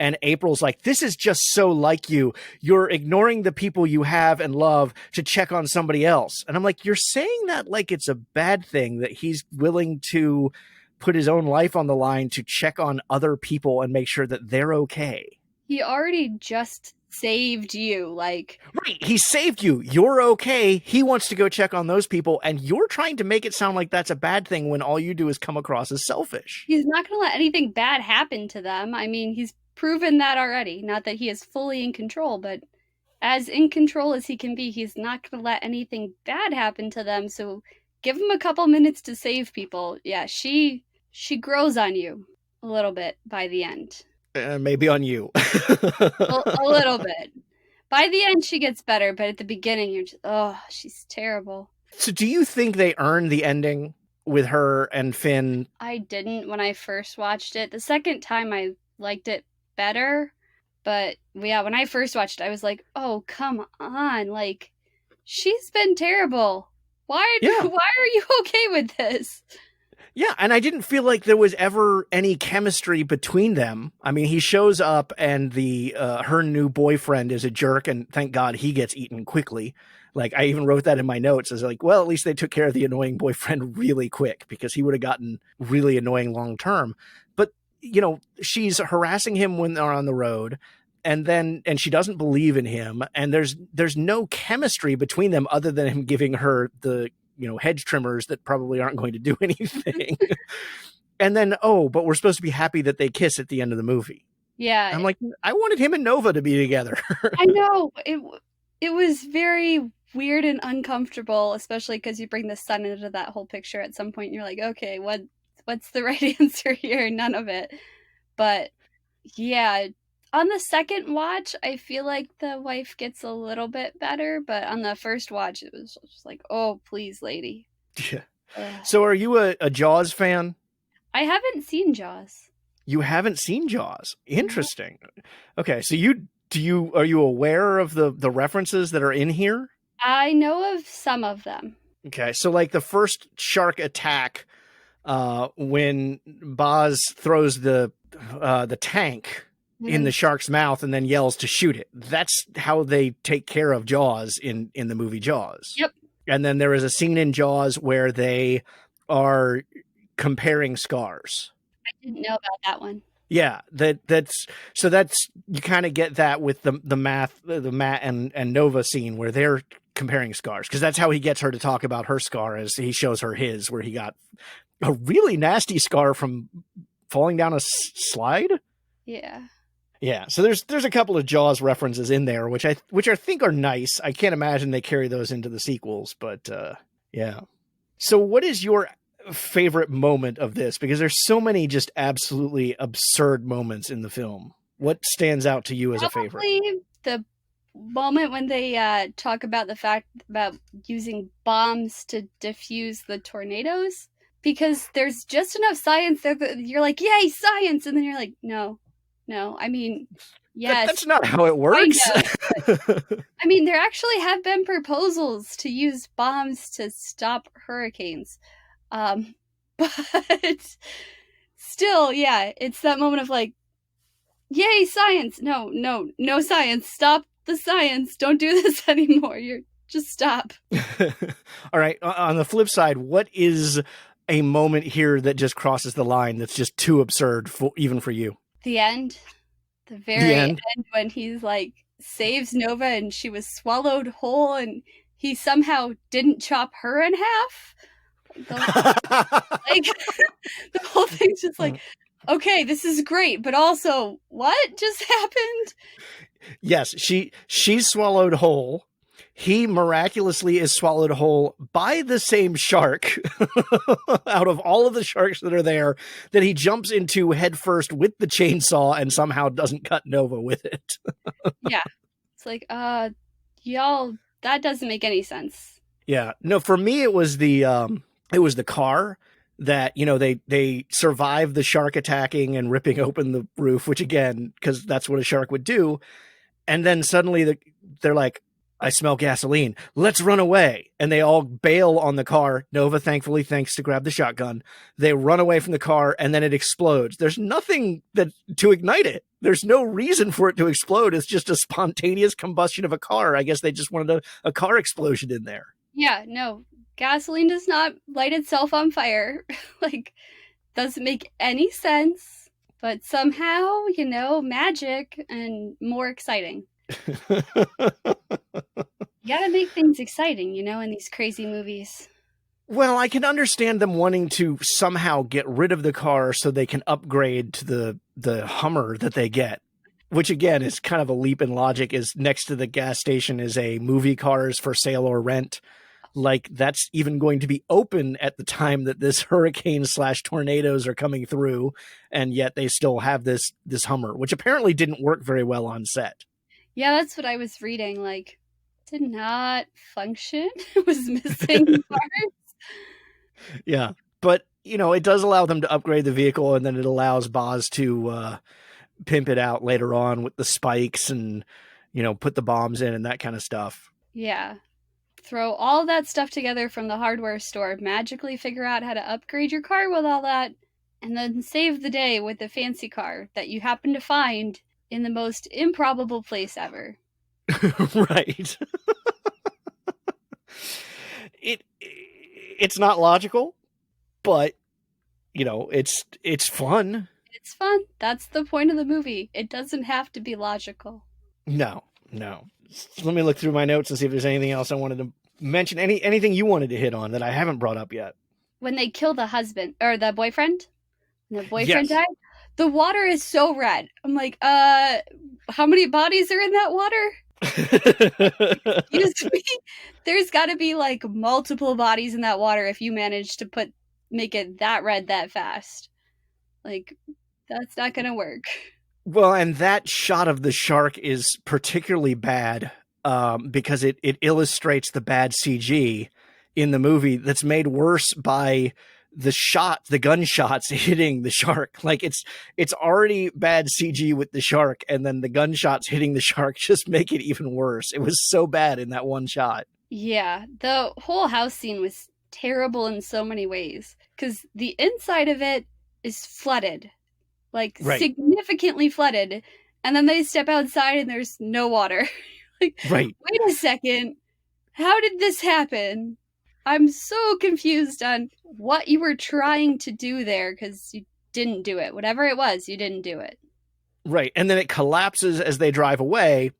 And April's like, this is just so like you. You're ignoring the people you have and love to check on somebody else. And I'm like, you're saying that like it's a bad thing, that he's willing to put his own life on the line to check on other people and make sure that they're okay. He already just saved you, like... Right, he saved you. You're okay. He wants to go check on those people, and you're trying to make it sound like that's a bad thing when all you do is come across as selfish. He's not going to let anything bad happen to them. I mean, he's proven that already. Not that he is fully in control, but as in control as he can be, he's not going to let anything bad happen to them, so give him a couple minutes to save people. Yeah, she grows on you a little bit by the end. Maybe on you. a little bit. By the end, she gets better, but at the beginning, you're just, oh, she's terrible. So do you think they earned the ending with her and Finn? I didn't when I first watched it. The second time, I liked it better. But yeah, when I first watched it, I was like, oh, come on. Like, she's been terrible. Why are you okay with this? Yeah, and I didn't feel like there was ever any chemistry between them. I mean, he shows up and her new boyfriend is a jerk, and thank God he gets eaten quickly. Like, I even wrote that in my notes. I was like, well, at least they took care of the annoying boyfriend really quick, because he would have gotten really annoying long term. But, she's harassing him when they're on the road, and she doesn't believe in him, and there's no chemistry between them other than him giving her the hedge trimmers that probably aren't going to do anything. And then, but we're supposed to be happy that they kiss at the end of the movie. Yeah. I'm like, I wanted him and Nova to be together. I know. It was very weird and uncomfortable, especially because you bring the sun into that whole picture at some point. And you're like, okay, what's the right answer here? None of it. But yeah, on the second watch, I feel like the wife gets a little bit better, but on the first watch, it was just like, oh, please, lady. Yeah. So are you a Jaws fan? I haven't seen Jaws. You haven't seen Jaws? Interesting. Okay, so are you aware of the references that are in here? I know of some of them. Okay, so like the first shark attack, when Boz throws the tank in the shark's mouth and then yells to shoot it. That's how they take care of Jaws in the movie Jaws. Yep. And then there is a scene in Jaws where they are comparing scars. I didn't know about that one. Yeah, that's you kind of get that with the Matt and Nova scene where they're comparing scars, because that's how he gets her to talk about her scar, as he shows her his, where he got a really nasty scar from falling down a slide. Yeah. Yeah, so there's a couple of Jaws references in there, which I think are nice. I can't imagine they carry those into the sequels, but yeah. So what is your favorite moment of this? Because there's so many just absolutely absurd moments in the film. What stands out to you as a favorite? Probably the moment when they talk about the fact about using bombs to diffuse the tornadoes, because there's just enough science there that you're like, yay, science, and then you're like, no, I mean, yes. That's not how it works. I mean, there actually have been proposals to use bombs to stop hurricanes. But still, yeah, it's that moment of like, Yay, science! No science. Stop the science. Don't do this anymore. Just stop. All right. On the flip side, what is a moment here that just crosses the line that's just too absurd even for you? The end. The very end when he's like saves Nova and she was swallowed whole and he somehow didn't chop her in half. Like the whole thing's just like, okay, this is great, but also what just happened? Yes, she's swallowed whole. He miraculously is swallowed whole by the same shark out of all of the sharks that are there that he jumps into headfirst with the chainsaw and somehow doesn't cut Nova with it. Yeah. It's like, y'all, that doesn't make any sense. Yeah. No, for me, it was the car that, they survive the shark attacking and ripping open the roof, which again, because that's what a shark would do. And then suddenly they're like, I smell gasoline. Let's run away. And they all bail on the car. Nova, thankfully, thanks to grab the shotgun. They run away from the car and then it explodes. There's nothing to ignite it. There's no reason for it to explode. It's just a spontaneous combustion of a car. I guess they just wanted a car explosion in there. Yeah, no. Gasoline does not light itself on fire. Like, doesn't make any sense. But somehow, magic and more exciting. You gotta make things exciting, in these crazy movies. Well, I can understand them wanting to somehow get rid of the car so they can upgrade to the Hummer that they get, which again is kind of a leap in logic. Is next to the gas station is a movie cars for sale or rent. Like that's even going to be open at the time that this hurricane/tornadoes are coming through, and yet they still have this Hummer, which apparently didn't work very well on set. Yeah, that's what I was reading. Like, did not function. It was missing parts. Yeah, but it does allow them to upgrade the vehicle, and then it allows Boz to pimp it out later on with the spikes and put the bombs in and that kind of stuff. Yeah. Throw all that stuff together from the hardware store, magically figure out how to upgrade your car with all that, and then save the day with the fancy car that you happen to find in the most improbable place ever. Right. It's not logical, but it's fun. It's fun. That's the point of the movie. It doesn't have to be logical. No. Let me look through my notes and see if there's anything else I wanted to mention. Anything you wanted to hit on that I haven't brought up yet? When they kill the husband or the boyfriend, Yes. died. The water is so red. I'm like, how many bodies are in that water? Excuse me. There's got to be like multiple bodies in that water if you manage to make it that red that fast. Like, that's not gonna work. Well, and that shot of the shark is particularly bad because it illustrates the bad CG in the movie that's made worse by the gunshots hitting the shark. Like it's already bad CG with the shark, and then the gunshots hitting the shark just make it even worse. It was so bad in that one shot. Yeah, the whole house scene was terrible in so many ways because the inside of it is flooded, like Right. significantly flooded, and then they step outside and there's no water. Like, Right. wait a second, how did this happen? I'm so confused on what you were trying to do there because you didn't do it. Whatever it was, you didn't do it. Right. And then it collapses as they drive away,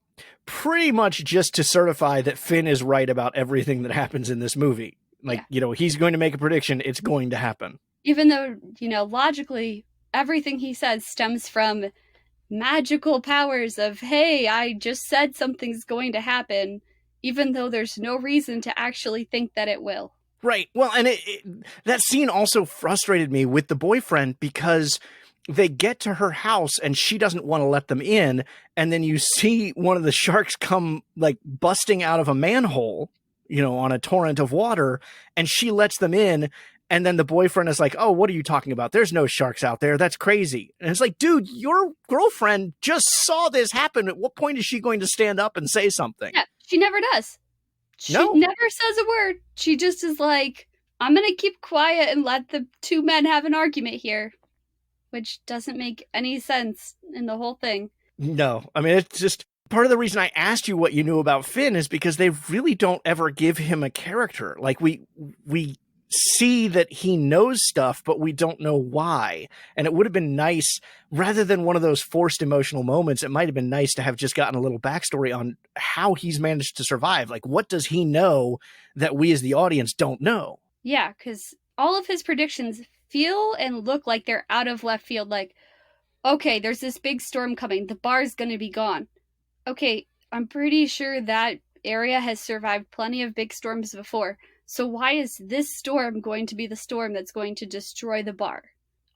pretty much just to certify that Finn is right about everything that happens in this movie. Like, he's going to make a prediction. It's going to happen. Even though, logically, everything he says stems from magical powers of, hey, I just said something's going to happen, even though there's no reason to actually think that it will. Right. Well, and that scene also frustrated me with the boyfriend because they get to her house and she doesn't want to let them in. And then you see one of the sharks come like busting out of a manhole, on a torrent of water, and she lets them in. And then the boyfriend is like, oh, what are you talking about? There's no sharks out there. That's crazy. And it's like, dude, your girlfriend just saw this happen. At what point is she going to stand up and say something? Yeah, she never does. She No. never says a word. She just is like, I'm going to keep quiet and let the two men have an argument here. which doesn't make any sense in the whole thing. No, I mean, it's just part of the reason I asked you what you knew about Finn is because they really don't ever give him a character. Like we see that he knows stuff, but we don't know why. And it would have been nice, rather than one of those forced emotional moments, it might have been nice to have just gotten a little backstory on how he's managed to survive. Like, what does he know that we as the audience don't know? Yeah, because all of his predictions feel and look like they're out of left field. Like, okay, there's this big storm coming. The bar's going to be gone. Okay, I'm pretty sure that area has survived plenty of big storms before. So why is this storm going to be the storm that's going to destroy the bar?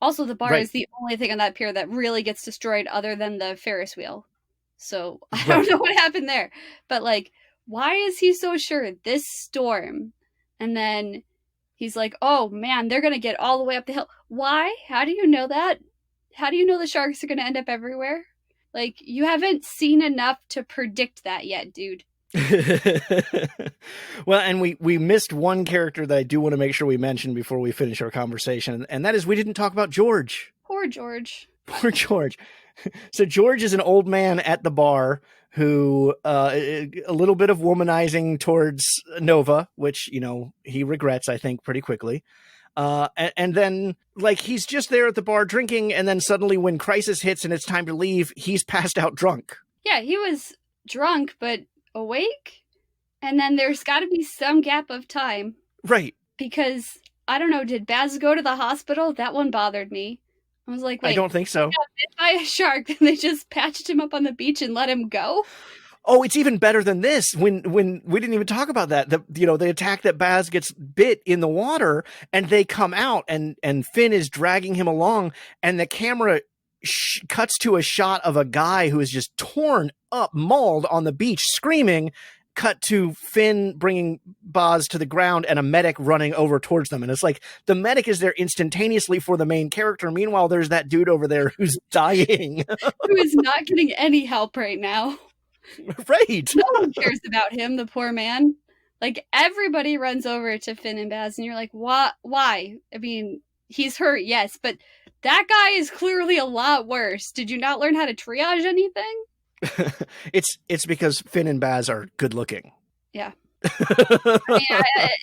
Also, the bar is the only thing on that pier that really gets destroyed other than the Ferris wheel. So I don't know what happened there. But, like, why is he so sure this storm? And then he's like, oh, man, they're going to get all the way up the hill. Why? How do you know that? How do you know the sharks are going to end up everywhere? Like, you haven't seen enough to predict that yet, dude. Well, and we missed one character that I do want to make sure we mention before we finish our conversation, and that is we didn't talk about George. Poor George. Poor George. So George is an old man at the bar who a little bit of womanizing towards Nova, which, you know, he regrets, I think, pretty quickly. And then, like, he's just there at the bar drinking, and then suddenly when crisis hits and it's time to leave, he's passed out drunk. Yeah, he was drunk, but awake, and then there's got to be some gap of time, right? Because I don't know, did Baz go to the hospital? That one bothered me. I was like, wait, I don't think so. He got bit by a shark, and they just patched him up on the beach and let him go. Oh, it's even better than this. When we didn't even talk about that, the attack that Baz gets bit in the water, and they come out, and Finn is dragging him along, and the camera cuts to a shot of a guy who is just torn up, mauled on the beach, screaming. Cut to Finn bringing Baz to the ground and a medic running over towards them. And it's like the medic is there instantaneously for the main character. Meanwhile, there's that dude over there who's dying. Who is not getting any help right now. Right. No one cares about him, the poor man. Like, everybody runs over to Finn and Baz, and you're like, what? Why? I mean, he's hurt, yes, but that guy is clearly a lot worse. Did you not learn how to triage anything? It's because Finn and Baz are good looking. Yeah. I mean,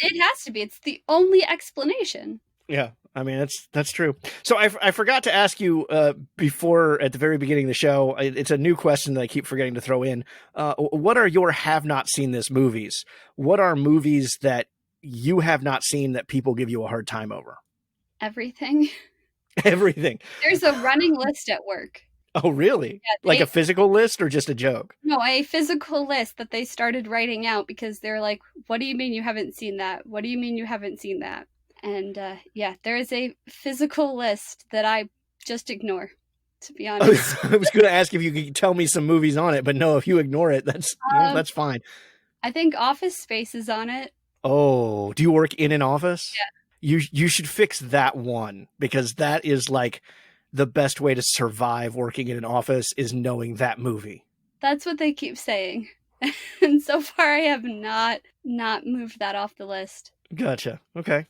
it has to be. It's the only explanation. Yeah, I mean, that's true. So I forgot to ask you before at the very beginning of the show. It's a new question that I keep forgetting to throw in. What are your have not seen this movies? What are movies that you have not seen that people give you a hard time over? Everything. Everything. There's a running list at work. Oh, really? Yeah, like a physical list or just a joke? No, a physical list that they started writing out because they're like, what do you mean you haven't seen that? What do you mean you haven't seen that? And yeah, there is a physical list that I just ignore, to be honest. I was going to ask if you could tell me some movies on it, but no, if you ignore it, that's fine. I think Office Space is on it. Oh, do you work in an office? Yeah. You should fix that one, because that is like the best way to survive working in an office is knowing that movie. That's what they keep saying. And so far I have not moved that off the list. Gotcha. Okay.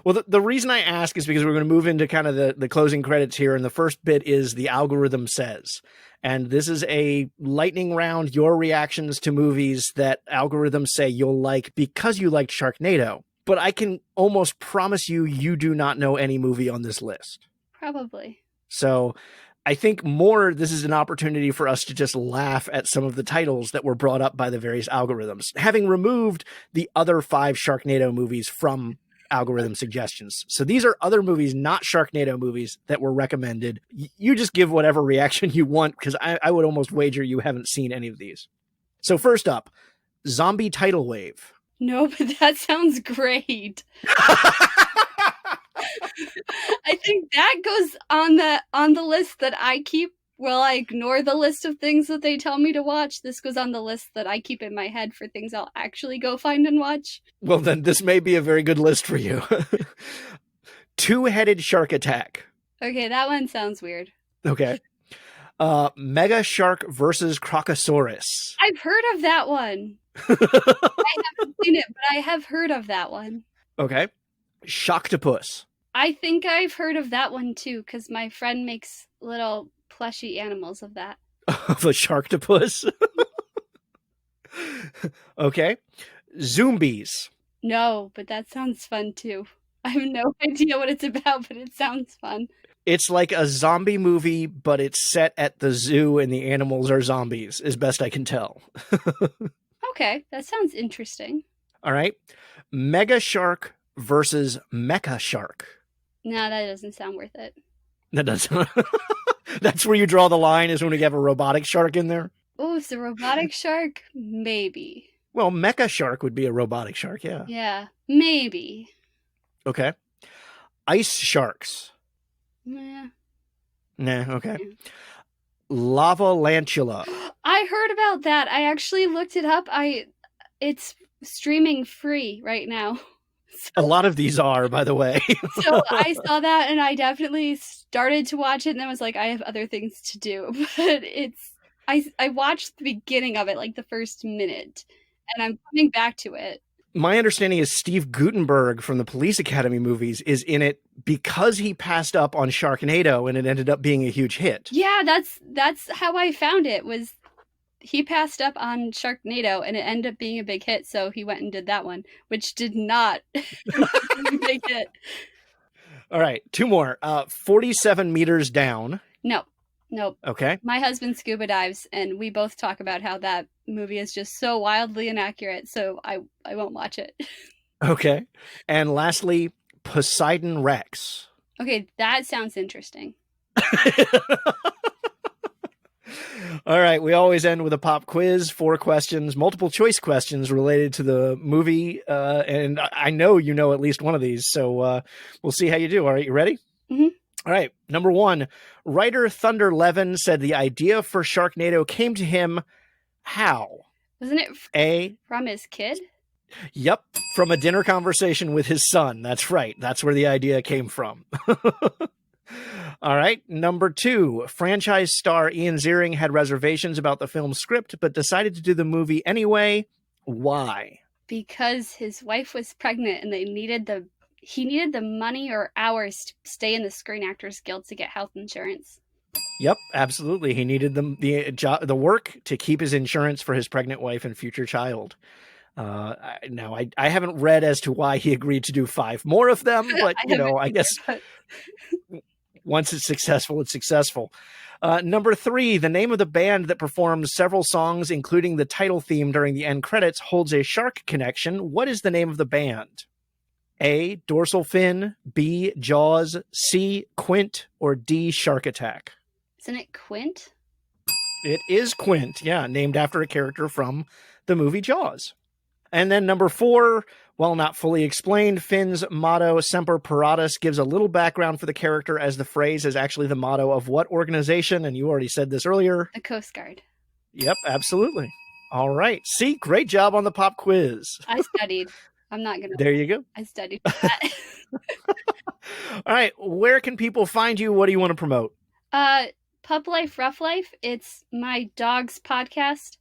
Well, the reason I ask is because we're going to move into kind of the closing credits here. And the first bit is the algorithm says. And this is a lightning round, your reactions to movies that algorithms say you'll like because you liked Sharknado. But I can almost promise you do not know any movie on this list. Probably. So I think this is an opportunity for us to just laugh at some of the titles that were brought up by the various algorithms, having removed the other 5 Sharknado movies from algorithm suggestions. So these are other movies, not Sharknado movies, that were recommended. You just give whatever reaction you want, because I would almost wager you haven't seen any of these. So first up, Zombie Tidal Wave. No, but that sounds great. I think that goes on the list that I keep. Well, I ignore the list of things that they tell me to watch. This goes on the list that I keep in my head for things I'll actually go find and watch. Well, then this may be a very good list for you. Two-Headed Shark Attack. Okay, that one sounds weird. Okay. Mega Shark versus Crocosaurus. I've heard of that one. I haven't seen it, but I have heard of that one. Okay. Shocktopus. I think I've heard of that one too, because my friend makes little plushy animals of that. Of a sharktopus? Okay. Zombies. No, but that sounds fun too. I have no idea what it's about, but it sounds fun. It's like a zombie movie, but it's set at the zoo and the animals are zombies, as best I can tell. Okay, that sounds interesting. All right. Mega Shark versus Mecha Shark. No, that doesn't sound worth it. That doesn't. That's where you draw the line, is when we have a robotic shark in there. Oh, it's a robotic shark? Maybe. Well, Mecha Shark would be a robotic shark, yeah. Yeah, maybe. Okay. Ice sharks. Nah. Nah, okay. Lava lantula. I heard about that. I actually looked it up. It's streaming free right now. A lot of these are, by the way. So I saw that and I definitely started to watch it and then was like, I have other things to do. But I watched the beginning of it, like the first minute, and I'm coming back to it. My understanding is Steve Guttenberg from the Police Academy movies is in it because he passed up on Sharknado and it ended up being a huge hit. Yeah, that's how I found it. Was he passed up on Sharknado and it ended up being a big hit, so he went and did that one, which did not be a big hit. All right, two more. 47 meters down. Nope. Okay. My husband scuba dives, and we both talk about how that movie is just so wildly inaccurate, so I won't watch it. Okay. And lastly, Poseidon Rex. Okay, that sounds interesting. All right, we always end with a pop quiz, 4 questions, multiple choice questions related to the movie, and I know you know at least one of these, so we'll see how you do. All right, you ready? Mm-hmm. All right, number 1, writer Thunder Levin said the idea for Sharknado came to him how? Wasn't it from his kid? Yep, from a dinner conversation with his son. That's right. That's where the idea came from. All right, number 2, franchise star Ian Ziering had reservations about the film's script, but decided to do the movie anyway. Why? Because his wife was pregnant and he needed the money or hours to stay in the Screen Actors Guild to get health insurance. Yep, absolutely. He needed the work to keep his insurance for his pregnant wife and future child. Now, I haven't read as to why he agreed to do 5 more of them, but, I guess once it's successful, it's successful. Number 3, the name of the band that performs several songs, including the title theme during the end credits, holds a shark connection. What is the name of the band? A, Dorsal Fin, B, Jaws, C, Quint, or D, Shark Attack? Isn't it Quint? It is Quint, yeah, named after a character from the movie Jaws. And then number 4, while not fully explained, Finn's motto, Semper Paratus, gives a little background for the character, as the phrase is actually the motto of what organization? And you already said this earlier. The Coast Guard. Yep, absolutely. All right. See, great job on the pop quiz. I studied. I'm not going to. There you go. I studied for that. All right. Where can people find you? What do you want to promote? Pup Life, Rough Life. It's my dog's podcast.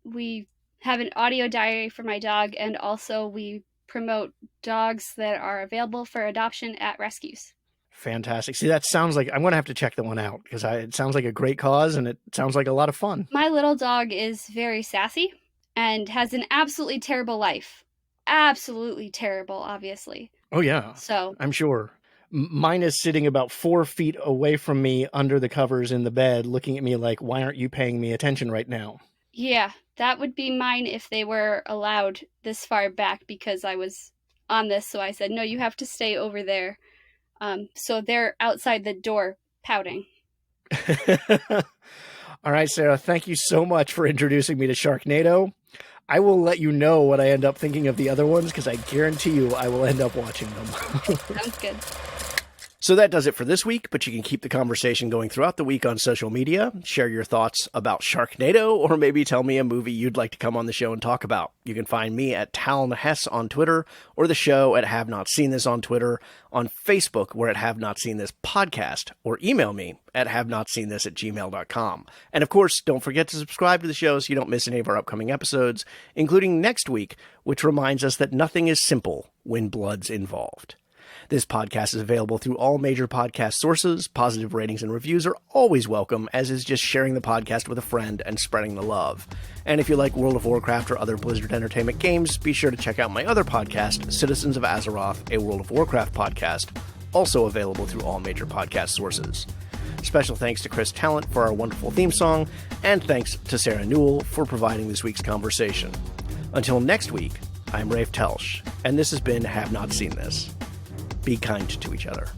We have an audio diary for my dog, and also we promote dogs that are available for adoption at rescues. Fantastic. See, that sounds like I'm going to have to check that one out, because it sounds like a great cause and it sounds like a lot of fun. My little dog is very sassy and has an absolutely terrible life. Absolutely terrible, obviously. Oh, yeah. So I'm sure. Mine is sitting about 4 feet away from me under the covers in the bed, looking at me like, why aren't you paying me attention right now? Yeah, that would be mine if they were allowed this far back, because I was on this. So I said, no, you have to stay over there. So they're outside the door pouting. All right, Sarah, thank you so much for introducing me to Sharknado. I will let you know what I end up thinking of the other ones, because I guarantee you I will end up watching them. Sounds good. So that does it for this week, but you can keep the conversation going throughout the week on social media. Share your thoughts about Sharknado, or maybe tell me a movie you'd like to come on the show and talk about. You can find me at Talon Hess on Twitter, or the show at Have Not Seen This on Twitter, on Facebook, we're at Have Not Seen This Podcast, or email me at havenotseentthis@gmail.com. And of course, don't forget to subscribe to the show so you don't miss any of our upcoming episodes, including next week, which reminds us that nothing is simple when blood's involved. This podcast is available through all major podcast sources. Positive ratings and reviews are always welcome, as is just sharing the podcast with a friend and spreading the love. And if you like World of Warcraft or other Blizzard Entertainment games, be sure to check out my other podcast, Citizens of Azeroth, a World of Warcraft podcast, also available through all major podcast sources. Special thanks to Chris Talent for our wonderful theme song, and thanks to Sara Newell for providing this week's conversation. Until next week, I'm Rafe Telsch, and this has been Have Not Seen This. Be kind to each other.